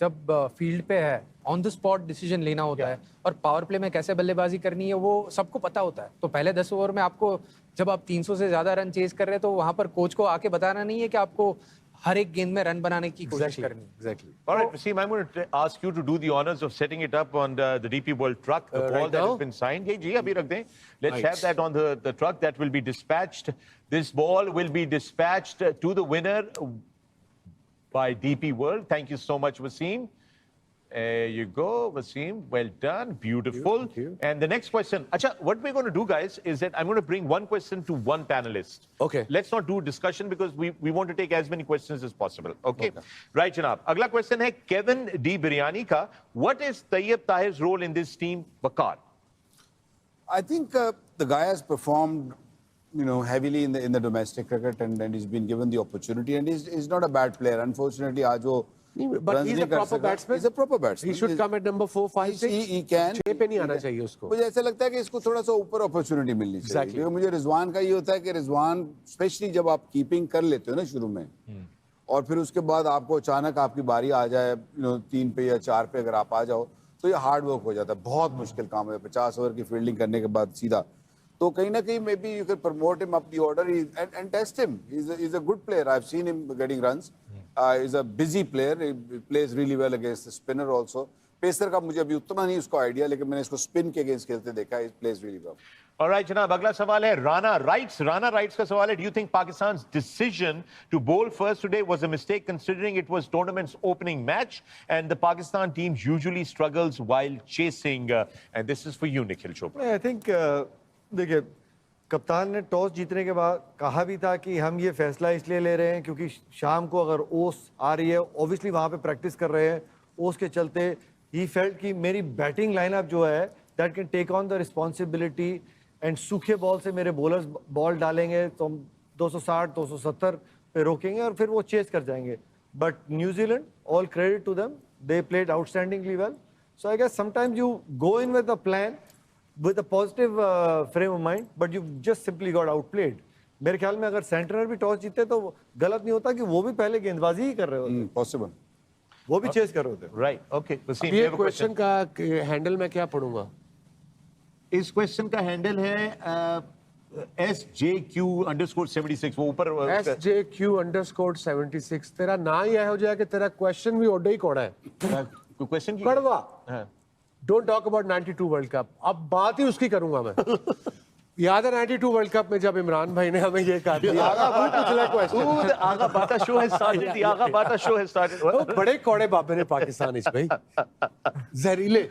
जब फील्ड पे है ऑन द स्पॉट डिसीजन लेना होता है, और पावर प्ले में कैसे बल्लेबाजी करनी है वो सबको पता होता है। तो पहले 10 ओवर में आपको, जब आप 300 से ज़्यादा रन चेज कर रहे हैं, तो वहाँ पर कोच को आके बताना नहीं है कि आपको हर एक गेंद में रन बनाने की कोशिश करनी है। Exactly. All right, Wasim, I'm going to ask you to do the honors of setting it up on the DP World truck, the ball right that now? has been signed. Yeah, ji, abhi rakh dein. Let's Right. have that on the truck that will be dispatched. This ball will be dispatched to the winner by DP World. Thank you so much, Wasim. There you go, Wasim. Well done. Beautiful. Thank you. And the next question. Acha, what we're going to do, guys, is that I'm going to bring one question to one panelist. Okay. Let's not do discussion because we want to take as many questions as possible. Okay. Right, Janab. Agla question hai Kevin D. Biryani ka. What is Tayyib Tahir's role in this team, Waqar? I think the guy has performed, heavily in the domestic cricket, and he's been given the opportunity, and he's not a bad player. Unfortunately, आज वो But runs he's नहीं a कर proper सका. batsman. He's a proper batsman. He should come at number 4, 5, 6. He can. 6 पे नहीं आना चाहिए उसको। मुझे ऐसा लगता है कि इसको थोड़ा सा ऊपर अपॉर्चुनिटी मिलनी चाहिए। Exactly. क्योंकि मुझे रिजवान का ये होता है कि रिजवान स्पेशली जब आप कीपिंग कर लेते हो ना शुरू में, और फिर उसके बाद आपको अचानक आपकी बारी आ जाए 3 पे या 4 पे अगर आप आ जाओ, तो ये हार्ड वर्क हो जाता है, बहुत मुश्किल काम है 50 ओवर की फील्डिंग करने के बाद सीधा। तो कहीं ना कहीं maybe you can promote him up the order and test him. He is a good player, I have seen him getting runs. He's a busy player, he plays really well against the spinner also. Pacer का मुझे अभी उतना नहीं उसको idea, लेकिन मैंने इसको spin के अगेंस्ट खेलते देखा है, प्लेज रियली वेल। Alright, जनाब, अगला सवाल है राना राइट्स का सवाल है, do you think Pakistan's decision to bowl first today was a mistake considering it was tournament's opening match and the Pakistan team usually struggles while chasing, and this is for you, Nikhil Chopra. I think देखिए, कप्तान ने toss जीतने के बाद कहा भी था कि हम ये फैसला इसलिए ले रहे हैं क्योंकि शाम को अगर ओस आ रही है, ऑब्वियसली वहाँ पे प्रैक्टिस कर रहे हैं, ओस के चलते ही फेल्ट कि मेरी बैटिंग लाइनअप जो है that can take on the responsibility and सूखे बॉल से मेरे बॉलर्स बॉल डालेंगे तो हम 260 270 पे रोकेंगे और फिर वो चेस कर जाएंगे। But New Zealand, all credit to them, they played outstandingly well. So I guess sometimes you go in with a plan with a positive frame of mind, but you just simply got outplayed. मेरे ख्याल में अगर Santner भी toss जीते तो गलत नहीं होता कि वो भी पहले गेंदबाजी ही कर रहे होते, पॉसिबल, वो भी चेस कर रहे होते। Right, okay. Wasim, ये you have a क्वेश्चन का हैंडल मैं क्या पढ़ूंगा? इस क्वेश्चन का हैंडल है SJQ_76, वो ऊपर SJQ_76। तेरा ना ही हो जाए कि तेरा क्वेश्चन भी ओडे ही कोड़ा है। क्वेश्चन की कड़वा। हाँ। Don't talk about 92 world cup. अब बात ही उसकी करूंगा मैं। याद है 92 वर्ल्ड कप में जब इमरान भाई ने हमें ये कहा था, आगा वो पिछला क्वेश्चन, आगा बाता शो है स्टार्टेड, the आगा बाता शो है स्टार्टेड। बड़े कौड़े बाबे ने पाकिस्तान इस भाई जहरीले।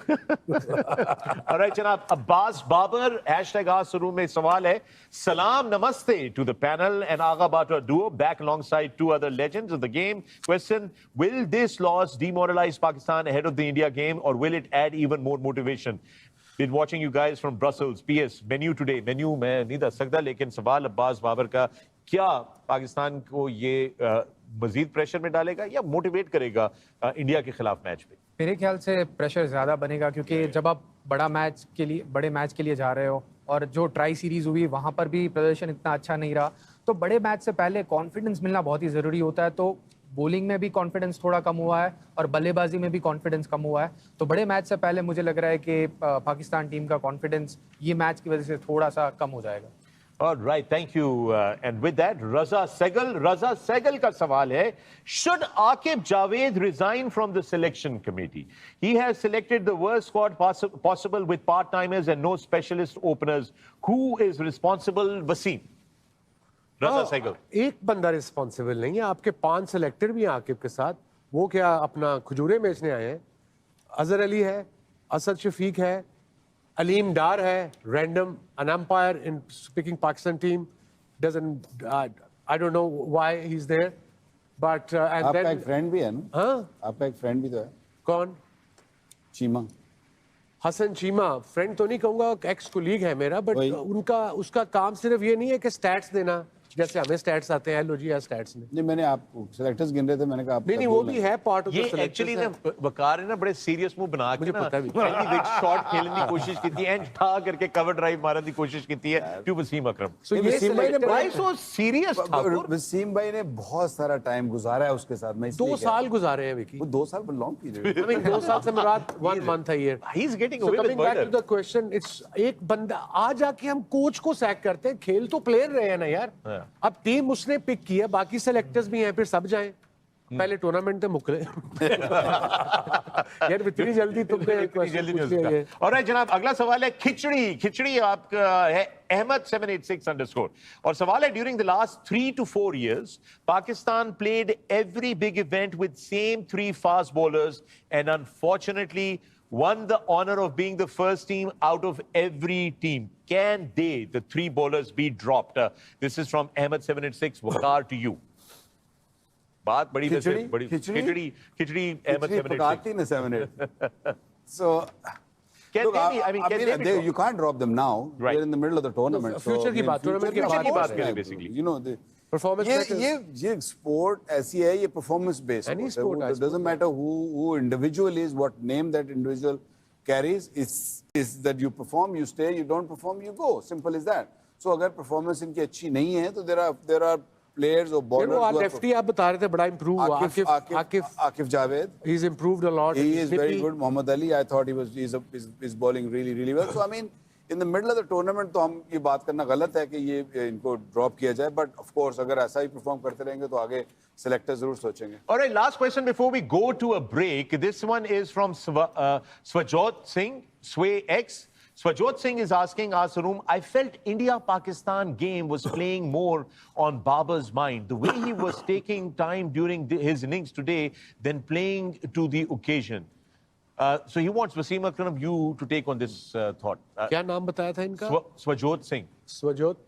Alright, जनाब, अब्बास बाबर #Askuru में सवाल है, सलाम नमस्ते to the panel and Agha Bata duo back alongside two other legends of the game. Question, will this loss demoralize Pakistan ahead of the India game or will it add even more motivation? Been watching you guys from Brussels. PS, menu today. Menu मैं नहीं दस सकता, लेकिन सवाल अब्बास बाबर का, क्या पाकिस्तान को ये मजीद प्रेशर में डालेगा या मोटिवेट करेगा इंडिया के खिलाफ मैच पे? मेरे ख्याल से प्रेशर ज़्यादा बनेगा, क्योंकि जब आप बड़े मैच के लिए जा रहे हो और जो ट्राई सीरीज़ हुई वहाँ पर भी प्रदर्शन इतना अच्छा नहीं रहा, तो बड़े मैच से पहले कॉन्फिडेंस मिलना बहुत ही ज़रूरी होता है। तो बॉलिंग में भी कॉन्फिडेंस थोड़ा कम हुआ है और बल्लेबाजी में भी कॉन्फिडेंस कम हुआ है, तो बड़े मैच से पहले मुझे लग रहा है कि पाकिस्तान टीम का कॉन्फिडेंस ये मैच की वजह से थोड़ा सा कम हो जाएगा। All right, thank you. And with that, Raza Sehgal का सवाल है, should Aqib Javed resign from the selection committee? He has selected the worst squad possible with part-timers and no specialist openers. Who is responsible? Wasim. Raza Sehgal. एक बंदा responsible नहीं है, आपके 5 selector भी हैं आकिब के साथ। वो क्या अपना खजूरे बेचने आए हैं? अजहर अली है, असद शफीक है, अलीम डार है, random an umpire in speaking Pakistan team doesn't I don't know why he's there, but and आपका then एक फ्रेंड भी है ना? हाँ, आपका एक फ्रेंड भी तो है, कौन? चीमा। हसन चीमा। फ्रेंड तो नहीं कहूंगा, एक्स कोलीग है मेरा, बट वही। उनका उसका काम सिर्फ ये नहीं है कि स्टैट्स देना, जैसे हमें स्टैट्स आते हैं, लो जी स्टैट्स में। नहीं, मैंने आप सेलेक्टर्स गिन रहे थे, मैंने कहा आप नहीं वो भी है पार्ट ऑफ द ये सिलेक्शन। एक्चुअली ना वकार है ना, बड़े सीरियस मुंह बना के मुझे ना पता भी। पहली विकेट शॉट खेलने की कोशिश की थी एंड ठा करके कवर ड्राइव मारने की कोशिश की थी है टू वसीम अकरम। So ये वसीम भाई ने selector Why है। so serious Thakur? वसीम भाई ने बहुत सारा टाइम गुजारा है उसके साथ। मैं इसलिए 2 कह रहा साल हूं। गुजारे हैं विकी। वो 2 साल पर लॉन्ग पीरियड। I mean 2 साल से मुराद 1 month a year। He's getting So away with coming back to murder. the question, it's एक बंदा आज आके हम कोच को सैक करते हैं, खेल तो प्लेयर रहे हैं ना यार। हाँ। अब टीम उसने पिक किया, बाकी सेलेक्टर्स भी हैं, फिर सब जाएं। पहले टूर्नामेंट तो मुकले यार इतनी जल्दी तुमने इतनी जल्दी नहीं हो पूछ लिया ये। सकता। Alright, जनाब, अगला सवाल है खिचड़ी आपका है Ahmed786_ और सवाल है, during the last 3 to 4 years Pakistan played every big event with same 3 fast bowlers and unfortunately won the honor of being the first team out of every team. Can they, the 3 bowlers, be dropped? This is from Ahmed786. Wakar, to you. बात बड़ी वैसे बड़ी खिचड़ी Ahmed786. पकाती ना 7-8. So Can look, they be? I mean, can they be dropped? you can't drop them now. Right. We're in the middle of the tournament. No, future की बात, tournament की बात course करें है, basically. You know, Performance ये sport ऐसी है, ये परफॉर्मेंस बेस्ड Any है। sport, I It doesn't matter who individual is, what name that individual carries. Is that you perform, you stay, you don't perform, you go. Simple as that. So अगर performance इनकी अच्छी नहीं है, तो there are players or bowlers वो who are lefty आप बता रहे थे बड़ा इंप्रूव हुआ। Aqif Javed. He's improved a lot. He is very Snippy. good. Mohammad Ali, I thought he's bowling really well. So I mean, in the middle of the tournament तो हम ये बात करना गलत है कि ये इनको ड्रॉप किया जाए, बट ऑफ कोर्स अगर ऐसा ही परफॉर्म करते रहेंगे तो आगे सेलेक्टर जरूर सोचेंगे. All right, last question before we go to a break. This one is from Swajot Singh, Sway X. Swajot Singh is asking Asaroom, I felt India-Pakistan game was playing more on Babar's mind. The way he was taking time during his innings today than playing to the occasion. So he wants Wasim Akram, you to take on this thought. क्या नाम बताया था इनका? Swajot Singh. स्वजोत,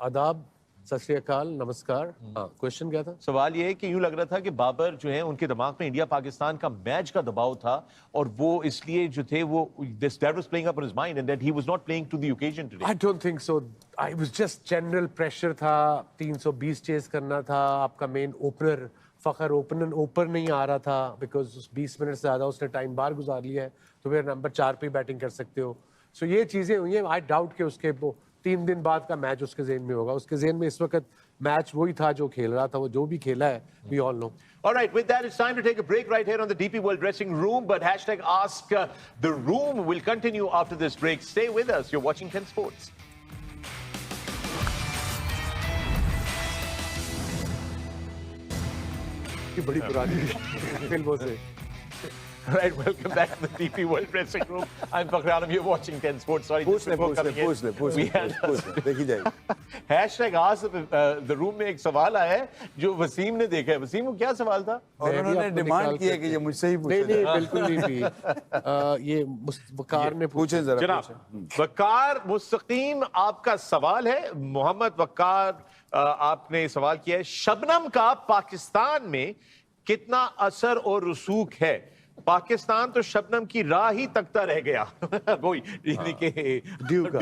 आदाब, सत श्री अकाल, नमस्कार. हाँ, क्वेश्चन क्या था? सवाल ये है कि यूं लग रहा था कि बाबर जो है उनके दिमाग में इंडिया पाकिस्तान का मैच का दबाव था और वो इसलिए जो थे वो that was playing up on his mind and that he was not playing to the occasion today. I don't think so. I was just general pressure था. 320 चेस करना था. आपका मेन ओपनर फखर ओपन नहीं आ रहा था बिकॉज 20 मिनट से ज़्यादा उसने टाइम बाहर गुजार लिया है, तो फिर नंबर 4 पे बैटिंग कर सकते हो. सो ये चीज़ें हुई हैं. आई डाउट कि उसके वो 3 दिन बाद का मैच उसके ज़हन में होगा. उसके ज़हन में इस वक्त मैच वही था जो खेल रहा था, वो जो भी खेला है, we all know. All right, with that, it's time to take a break right here on the DP World Dressing Room. But hashtag Ask the Room will continue after this break. Stay with us. You're watching 10 Sports. ये बड़ी पुरानी फिल्मों से. All right, welcome back to the DP World Dressing Room. I'm Fakhar Alam. You're watching 10 Sports. Sorry, पूछ just ले before coming in, we had देखी जाएगी. hashtag Ask the Room में एक सवाल आया है जो वसीम ने देखा है. वसीम को क्या सवाल था? और मैं भी उन्होंने आपको डिमांड निकाल की है के- कि ये मुझसे ही पूछे. नहीं बिल्कुल नहीं भी. ये वकार ने पूछे जरा. जनाब वकार मुस्तकीम आपका सवाल है. मोहम्मद वकार आपने सवाल किया है, शबनम का पाकिस्तान में कितना असर और रसूख है? पाकिस्तान तो शबनम की राह ही तकता रह गया. वही यानी कि ड्यू का.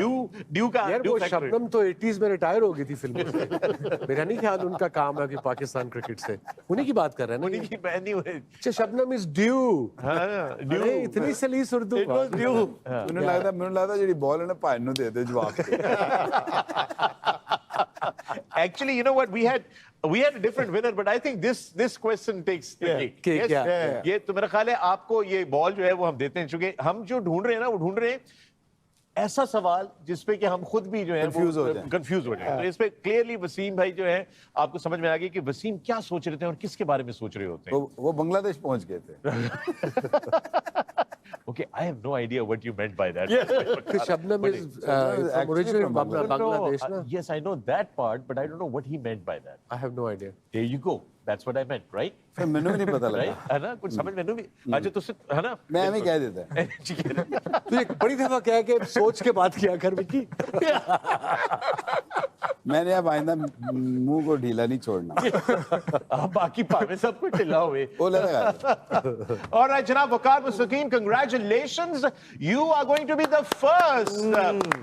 ड्यू का यार ड्यू वो फैक्टर. शबनम तो 80s में रिटायर हो गई थी फिल्मों से. मेरा नहीं ख्याल उनका काम है कि पाकिस्तान क्रिकेट से. उन्हीं की बात कर रहे हैं उन्हीं ना. की बहनी हुई. अच्छा, शबनम इज ड्यू. हाँ, ड्यू. अरे इतनी सलीस उर्दू. It was due. ਮੈਨੂੰ ਲੱਗਦਾ ਜਿਹੜੀ ਬਾਲ ਇਹਨੇ ਭਾਈ ਨੂੰ ਦੇ ਦੇ ਜਵਾਬ. Actually, you know what? We had a different winner, but I think this question takes the cake. Cake, Yes? yeah. ये तो मेरा ख्याल है आपको ये बॉल जो है वो हम देते हैं, चूंकि हम जो ढूंढ रहे हैं ना वो ढूंढ रहे हैं ऐसा सवाल जिसपे कि हम खुद भी जो है Confuse हो जाएं. कंफ्यूज हो जाए. तो इस पे क्लियरली वसीम भाई जो है आपको समझ में आ गया कि वसीम क्या सोच रहे थे और किसके बारे में सोच रहे होते हैं. वो बांग्लादेश पहुंच गए थे. Okay, I have no idea what you meant by that. Shabnam But is actually original from Bangladesh. Bangladesh ना. Yes, I know that part, but I don't know what he meant by that. I have no idea. There you go. That's what I meant, right? फिर मैंने भी नहीं पता Right? लगा. है ना? कुछ समझ में भी. अच्छा तो है ना? मैं हमें कह देता है. ठीक है. तू एक बड़ी दफा कह के सोच के बात किया कर विकी. मैंने अब आइंदा मुंह को ढीला नहीं छोड़ना. अब बाकी पावे सब कुछ ढिला हुए. वो लगा. All right, Janab Waqar Mustaqim, congratulations. You are going to be the first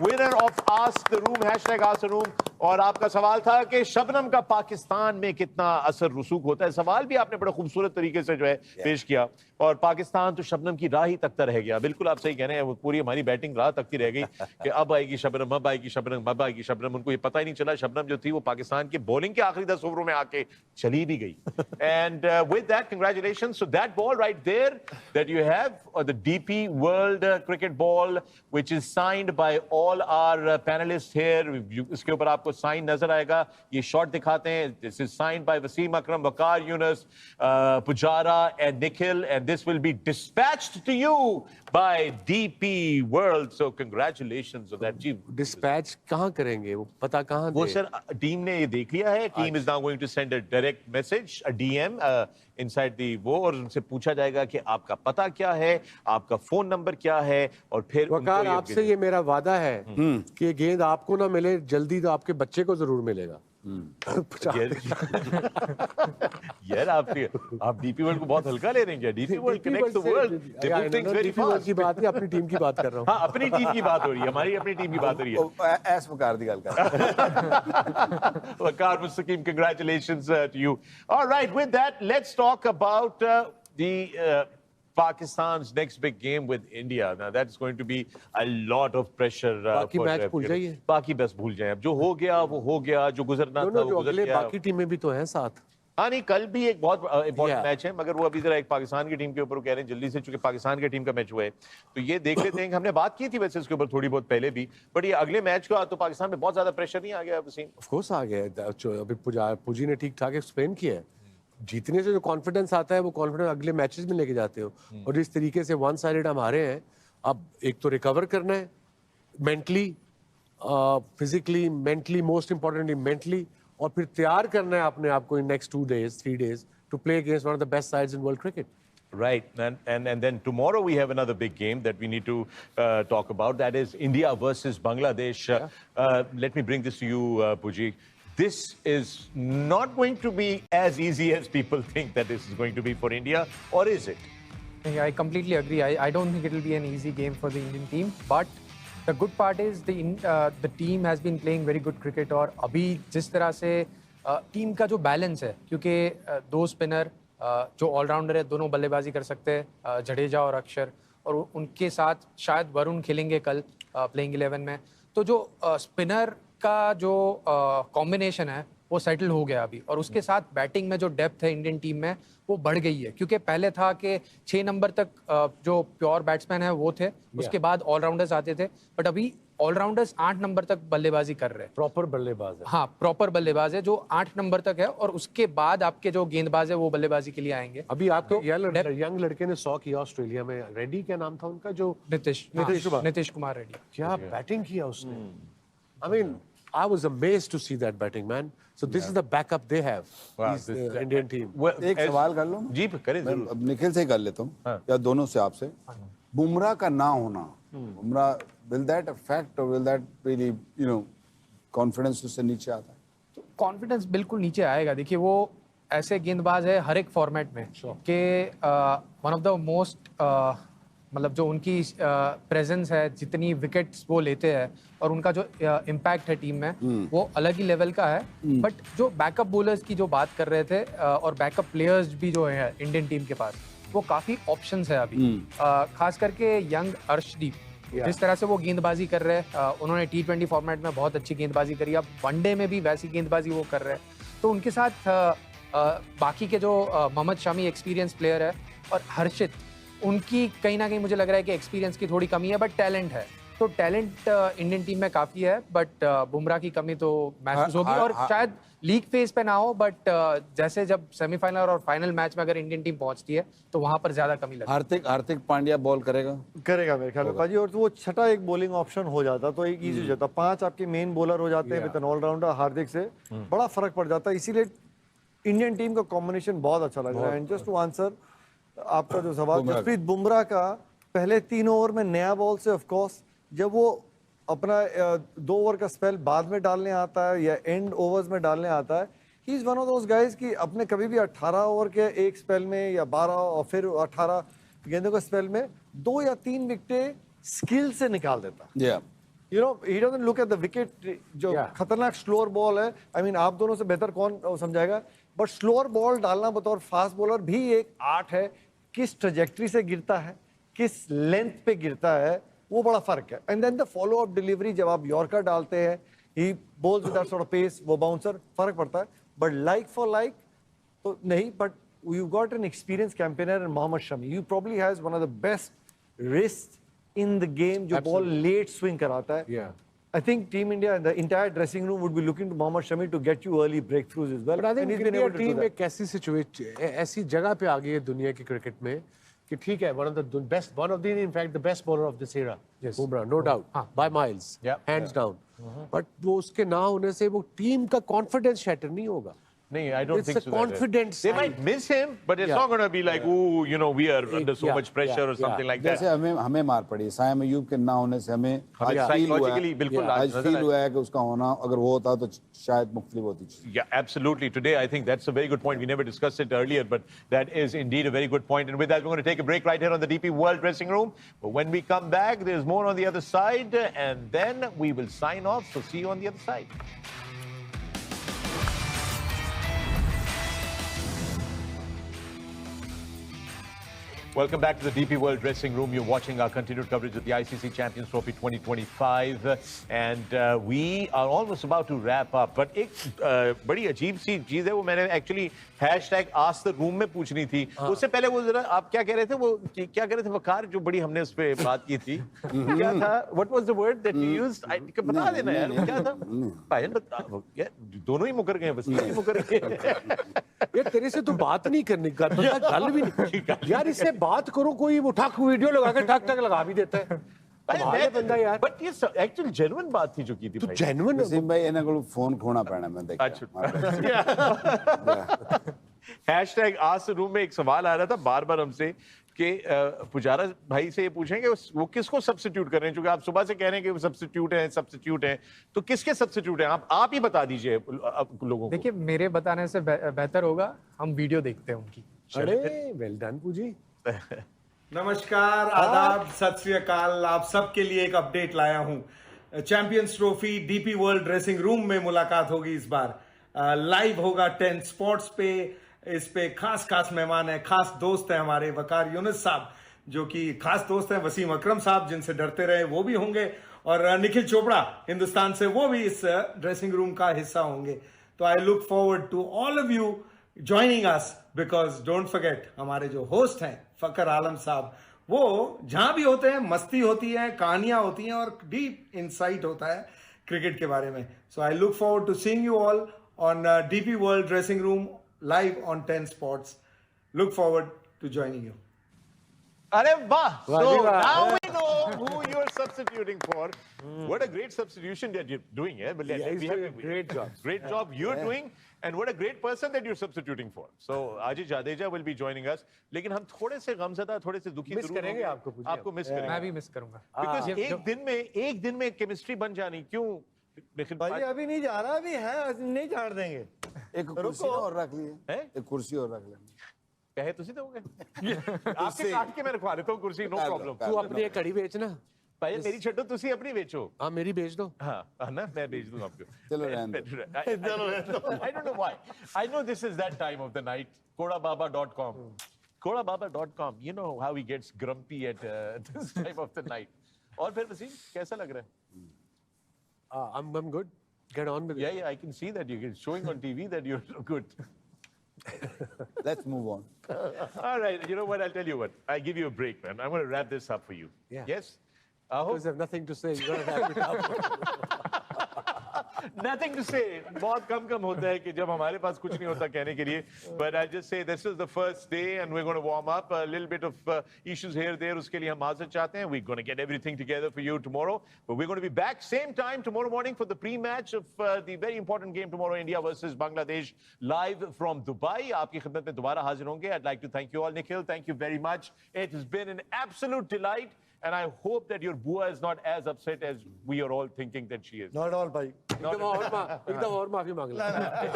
winner of Ask the Room, hashtag Ask the Room. और आपका सवाल था कि शबनम का पाकिस्तान में कितना असर रसूख होता है. सवाल भी आपने बड़ा खूबसूरत तरीके से जो है पेश किया. और पाकिस्तान तो शबनम की राह ही तकता रह गया. बिल्कुल आप सही कह रहे हैं. वो पूरी हमारी बैटिंग राह तकती रह गई कि अब आएगी शबनम, अब आएगी शबनम, अब आएगी शबनम. उनको ये पता ही नहीं चला शबनम जो थी वो पाकिस्तान की बॉलिंग के आखिरी 10 ओवरों में आके चली भी गई. And with that congratulations. So that ball right there that you have the DP world cricket ball which is signed by all our panelist here. इसके ऊपर आपको साइन नजर आएगा. ये शॉट दिखाते हैं. This is signed by Wasim Akram, Waqar Younis, Pujara and Nikhil. And this will be dispatched to you by DP World. So congratulations on that. Dispatch कहाँ करेंगे? वो पता कहाँ वो दे? सर टीम ने ये देख लिया है. Team is now going to send a direct message, a DM inside the वो, और उनसे पूछा जाएगा कि आपका पता क्या है, आपका फोन नंबर क्या है, और फिर वकार आपसे ये मेरा वादा है कि ये गेंद आपको ना मिले जल्दी तो आपके बच्चे को जरूर मिलेगा. यार आप डीपी वर्ल्ड को बहुत हल्का ले रहे हैं क्या? DP world connects the world. They move things very fast. की बात नहीं, अपनी टीम की बात कर रहा हूँ. हाँ, अपनी टीम की बात हो रही है. हमारी अपनी टीम की बात हो रही है. ऐस वकार दी गल कर. Waqar Mustaqim, congratulations to you. All right, with that, let's talk about the Pakistan's next big game with India. Now that's going to be a lot of pressure. बाकी मैच भूल जाइए. बाकी बस भूल जाएं. अब जो हो गया वो हो गया. जो गुजरना था दोनों वो जो गुजर अगले गया. बाकी टीमें भी तो हैं साथ. हाँ नहीं, कल भी एक बहुत इंपॉर्टेंट Yeah. मैच है, मगर वो अभी जरा एक पाकिस्तान की टीम के ऊपर कह रहे हैं जल्दी से, चूंकि पाकिस्तान की टीम का मैच हुआ है, तो ये देख लेते हैं कि हमने बात की थी वैसे इसके ऊपर थोड़ी बहुत पहले भी, बट ये अगले मैच का तो पाकिस्तान में बहुत ज्यादा प्रेशर नहीं आ गया वसीम? ऑफ कोर्स आ गया। अभी पुजी ने ठीक ठाक एक्सप्लेन किया है। जीतने से जो कॉन्फिडेंस आता है वो कॉन्फिडेंस अगले मैचेस में लेके जाते हो। और जिस तरीके से वन साइडेड हम हारे हैं, अब एक तो रिकवर करना है mentally, physically, mentally, most importantly mentally, और फिर तैयार करना है अपने आप को in next 2 days 3 days to play against one of the best sides in world cricket. Right, and then tomorrow we have another big game that we need to talk about. That is India versus Bangladesh. Let me bring this to you, Puji. This is not going to be as easy as people think that this is going to be for India, or is it? Yeah, I completely agree. I don't think it will be an easy game for the Indian team, but the good part is the team has been playing very good cricket. और अभी जिस तरह से team का जो balance है, क्योंकि दो स्पिनर जो ऑलराउंडर है, दोनों बल्लेबाजी कर सकते हैं, जडेजा और अक्षर, और उनके साथ शायद वरुण खेलेंगे कल प्लेइंग 11 में। तो जो स्पिनर का जो कॉम्बिनेशन है वो सेटल हो गया अभी, और उसके साथ बैटिंग में जो डेप्थ है इंडियन टीम में वो बढ़ गई है। क्योंकि पहले था कि 6 नंबर तक जो प्योर बैट्समैन है वो थे, उसके बाद ऑलराउंडर्स आते थे, बट अभी ऑलराउंडर्स 8 नंबर तक बल्लेबाजी कर रहे हैं। प्रॉपर बल्लेबाज है। हाँ, प्रॉपर बल्लेबाज है जो 8 नंबर तक है, और उसके बाद आपके जो गेंदबाज है वो बल्लेबाजी के लिए आएंगे। अभी आपके यंग लड़के ने 100 किया ऑस्ट्रेलिया में, रेड्डी क्या नाम था उनका, जो नीतीश कुमार रेड्डी। क्या बैटिंग किया उसने। I mean, I was amazed to see that batting, man. So this is the backup they have. Wow, These, this- Indian team. Well, एक सवाल कर लो ना? जी करें मैं जरूर। अब निखिल से ही कर लेता हूँ या दोनों से आपसे। बुमराह का ना होना, Bumrah will that affect or will that really, you know, confidence उससे नीचे आता है? कॉन्फिडेंस बिल्कुल नीचे आएगा। देखिए, वो ऐसे गेंदबाज है हर एक फॉर्मेट में कि वन ऑफ द मोस्ट, मतलब जो उनकी प्रेजेंस है, जितनी विकेट्स वो लेते हैं और उनका जो इम्पैक्ट है टीम में, वो अलग ही लेवल का है। बट जो बैकअप बॉलर्स की जो बात कर रहे थे, और बैकअप प्लेयर्स भी जो है इंडियन टीम के पास, वो काफ़ी ऑप्शंस है अभी। खास करके यंग अर्शदीप, जिस तरह से वो गेंदबाजी कर रहे हैं, उन्होंने T20 फॉर्मेट में बहुत अच्छी गेंदबाजी करी, अब वनडे में भी वैसी गेंदबाजी वो कर रहे हैं। तो उनके साथ बाकी के जो मोहम्मद शमी एक्सपीरियंस प्लेयर है, और हर्षित, उनकी कहीं ना कहीं मुझे लग रहा है कि एक्सपीरियंस की थोड़ी कमी है, बट टैलेंट है। तो टैलेंट इंडियन टीम में काफ़ी है, बट बुमराह की कमी तो महसूस होगी, और शायद लीग फेज पे ना हो, बट जैसे जब सेमीफाइनल और फाइनल मैच में अगर इंडियन टीम पहुंचती है तो वहां पर ज्यादा कमी लगती है। हार्दिक पांड्या बॉल करेगा मेरे ख्याल में पाजी, और तो वो छठा एक बॉलिंग ऑप्शन हो जाता तो एक इजी हो जाता। 5 आपके मेन बॉलर हो जाते हैं विद एन ऑलराउंडर हार्दिक से, बड़ा फर्क पड़ जाता है। इसीलिए इंडियन टीम का कॉम्बिनेशन बहुत अच्छा लग रहा है। एंड जस्ट टू आंसर आपका जो सवाल, जसप्रीत बुमराह का पहले 3 ओवर में नया बॉल से, ऑफ कोर्स जब वो अपना 2 ओवर का स्पेल बाद में डालने आता है या एंड ओवर्स में डालने आता है, he is one of those guys कि अपने कभी भी 18 ओवर के एक स्पेल में या 12 और फिर 18 गेंदों के स्पेल में 2 या 3 विकेटें स्किल से निकाल देता। You know, he doesn't look at the wicket, जो खतरनाक स्लोअर बॉल है। I mean, आप दोनों से बेहतर कौन समझाएगा, बट स्लोअर बॉल डालना बतौर फास्ट बॉलर भी एक आर्ट है। किस ट्रेजेक्ट्री से गिरता है, किस लेंथ पे गिरता है, वो बड़ा फर्क है। And then the follow up delivery, जब आप यॉर्कर डालते हैं, he bowls with that sort of pace, वो बाउंसर, फर्क पड़ता है। बट लाइक फॉर लाइक तो नहीं, but you got an experience campaigner in Mohammed Shami. You probably has one of the best wrist in the game, जो ball late swing कराता है। I think Team India and the entire dressing room would be looking to Mohammad Shami to get you early breakthroughs as well. But I think And he's been India able to do team that. एक ऐसी situation, ऐसी जगह पे आ गई है दुनिया की cricket में कि ठीक है, one of the in fact the best bowler of this era, Bumrah, no doubt, by miles, hands down. But वो उसके ना होने से वो टीम का कॉन्फिडेंस शैटर नहीं होगा। नहीं, I don't It's think a so. confident They sign. might miss him, but it's not going to be like, oh, you know, we are under so much pressure or something like that. जैसे हमें मार पड़ी सायम अयूब के ना होने से, हमें psychologically बिल्कुल आज फील हुआ है कि उसका होना अगर वो होता तो शायद मुख्तलिफ होती। Yeah, absolutely. Today, I think that's a very good point. We never discussed it earlier, but that is indeed a very good point. And with that, we're going to take a break right here on the DP World Dressing Room. But when we come back, there's more on the other side, and then we will sign off. So see you on the other side. Welcome back to the DP World Dressing Room. You're watching our continued coverage of the ICC Champions Trophy 2025, and we are almost about to wrap up. But एक बड़ी अजीब सी चीज है, वो मैंने actually hashtag ask the room में पूछनी थी. उससे पहले वो जरा आप क्या कह रहे थे, वो क्या कह रहे थे वकार, जो बड़ी हमने उस पे बात की थी. क्या था? What was the word that you used? बता देना यार, क्या था? पायल बता. दोनों ही मुकर गए, बस नहीं मुकर गए. यार तेरे से तो बात नहीं करनी, गल भी नहीं यार. इससे बात करो, कोई वो ठक वीडियो लगा के ठक ठक लगा भी देता है. बंदा यार. But ये actually genuine बात थी जो की थी. तो genuine वसीम भाई इन्हें को फोन खोना पैना मैं देखा. हैशटैग आस्क द रूम में एक सवाल आ रहा था बार-बार हमसे कि पुजारा भाई से ये पूछेंगे वो किसको सब्स्टिट्यूट कर रहे हैं, क्योंकि आप सुबह से कह रहे हैं कि वो सब्स्टिट्यूट हैं, तो किसके सब्स्टिट्यूट हैं? आप ही बता दीजिए लोगों को. देखिए, मेरे बताने से बेहतर होगा हम वीडियो देखते हैं उनकी. अरे वेल डन पूजी. नमस्कार, आदाब, सत श्री अकाल. आप सबके लिए एक अपडेट लाया हूं. Champions trophy DP world dressing room में मुलाकात होगी इस बार. लाइव होगा 10 स्पॉट्स पे. इस पे खास मेहमान है, खास दोस्त है हमारे वकार यूनुस साहब, जो कि खास दोस्त हैं वसीम अकरम साहब, जिनसे डरते रहे, वो भी होंगे, और निखिल चोपड़ा हिंदुस्तान से, वो भी इस ड्रेसिंग रूम का हिस्सा होंगे. तो I look forward to all of you joining us, because don't forget हमारे जो होस्ट हैं फकर आलम साहब, वो जहां भी होते हैं मस्ती होती है, कहानियां होती हैं, और डीप इंसाइट होता है क्रिकेट के बारे में. So I look forward to seeing you all on DP world dressing room live on 10 spots. Look forward to joining you. अरे वाह! So now we know who you're substituting for. What a great substitution that you're doing, yeah? He's doing a great job. Great job you're doing, and what a great person that you're substituting for. So Ajit Jadeja will be joining us. लेकिन हम थोड़े से गमज़दा, थोड़े से दुखी miss करेंगे आपको miss करेंगे. मैं भी मिस करूंगा. Because एक दिन में केमिस्ट्री बन जानी, क्यों? भाई अभी नहीं जा रहा, अभी है, नहीं झाड़ देंगे. एक कुर्सी और रख लिए, एक कुर्सी और रख लेना. कहे तुसी दोगे? आपके काट के मैं रखवा देता हूँ कुर्सी, नो प्रॉब्लम. तू अपनी एक कड़ी बेचना भाई, मेरी छड्डो तुसी अपनी बेचो. हाँ मेरी बेच दो. हाँ ना, मैं बेच दूँ आपको. चलो रहने दो. I don't know why. I know this is that time of the night. Kodababa.com. Kodababa.com. You know how he gets grumpy at this time of the night. और फिर वसीम कैसा लग रहा है? I'm good. Get on with it. Yeah, I can see that you're showing on TV that you're good. Let's move on. All right, you know what? I'll tell you what. I give you a break, man. I'm going to wrap this up for you. Yeah. Yes? Because I have nothing to say. You're gonna wrap it up. Nothing to say. बहुत कम होता है कि जब हमारे पास कुछ नहीं होता कहने के लिए. But I just say this is the first day and we're going to warm up. A little bit of issues here there. उसके लिए हम माज़रत चाहते हैं. We're going to get everything together for you tomorrow. But we're going to be back same time tomorrow morning for the pre-match of the very important game tomorrow, India versus Bangladesh, live from Dubai. आपकी खिदमत में दोबारा हाजिर होंगे. I'd like to thank you all. Nikhil, thank you very much. It has been an absolute delight. And I hope that your bua is not as upset as we are all thinking that she is. Not all भाई. एकदम और माफी मांग लो.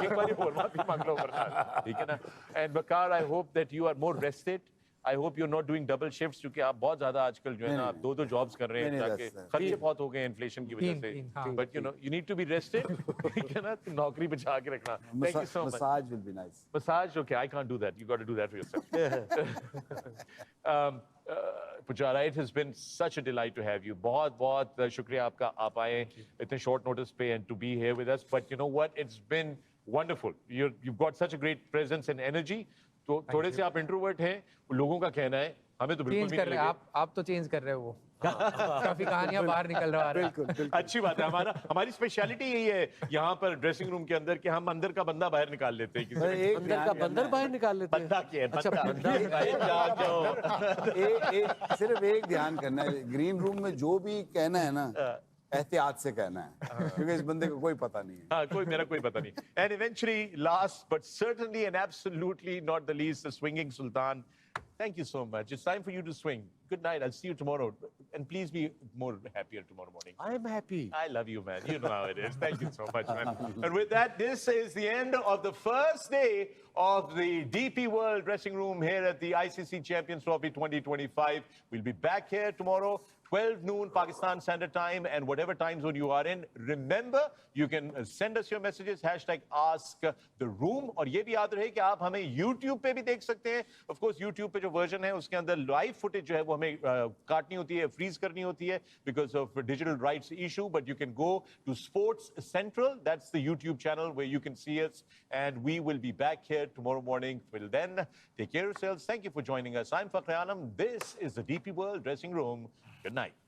एक बारी और माफी मांग लो वरना, ठीक है ना? And Bakar, I hope that you are more rested. I hope you're not doing double shifts, क्योंकि आप बहुत ज़्यादा आजकल जो है ना, आप दो जॉब्स कर रहे हैं, ताकि खर्चे बहुत हो गए इन्फ्लेशन की वजह से. But you know, you need to be rested, ठीक है ना? नौकरी बचा के रखना. Thank you so much. Massage will be nice. Massage, okay, I can't do that. You got to do that for yourself. Pujara, it has been such a delight to have you. बहुत शुक्रिया आपका, आप आए इतने short notice पे and to be here with us. But you know what? It's been wonderful. You've got such a great presence and energy. तो थोड़े से आप इंट्रोवर्ट हैं, लोगों का कहना है, हमें तो बिल्कुल चेंज कर रहे हैं आप तो चेंज कर रहे हो वो. काफी कहानियां बाहर निकल रहा है. बिल्कुल. अच्छी बात है. हमारी स्पेशलिटी यही है यहाँ पर ड्रेसिंग रूम के अंदर कि हम अंदर का बंदा बाहर निकाल लेते हैं. अंदर का बंदर बाहर निकाल लेते हैं. बंदा क्या है? सिर्फ एक ध्यान करना है, ग्रीन रूम में जो भी कहना है ना, एहतियात से कहना है, क्योंकि इस बंदे को कोई पता नहीं है. हाँ, मेरा कोई पता नहीं. And eventually, last but certainly and absolutely not the least, the swinging Sultan. Thank you so much. It's time for you to swing. Good night. I'll see you tomorrow. And please be more happier tomorrow morning. I am happy. I love you, man. You know how it is. Thank you so much, man. And with that, this is the end of the first day of the DP World Dressing Room here at the ICC Champions Trophy 2025. We'll be back here tomorrow. 12 noon Pakistan Standard Time, and whatever time zone you are in, remember you can send us your messages #AskTheRoom. और ये भी याद रहे कि आप हमें YouTube पे भी देख सकते हैं. Of course YouTube पे जो वर्जन है उसके अंदर लाइव फुटेज जो है वो हमें काटनी होती है, फ्रीज करनी होती है because of digital rights issue, but you can go to Sports Central. That's the YouTube channel where you can see us, and we will be back here tomorrow morning. Till then, take care of yourselves. Thank you for joining us. I'm Fakhri Alam. This is the DP World Dressing Room. Good night.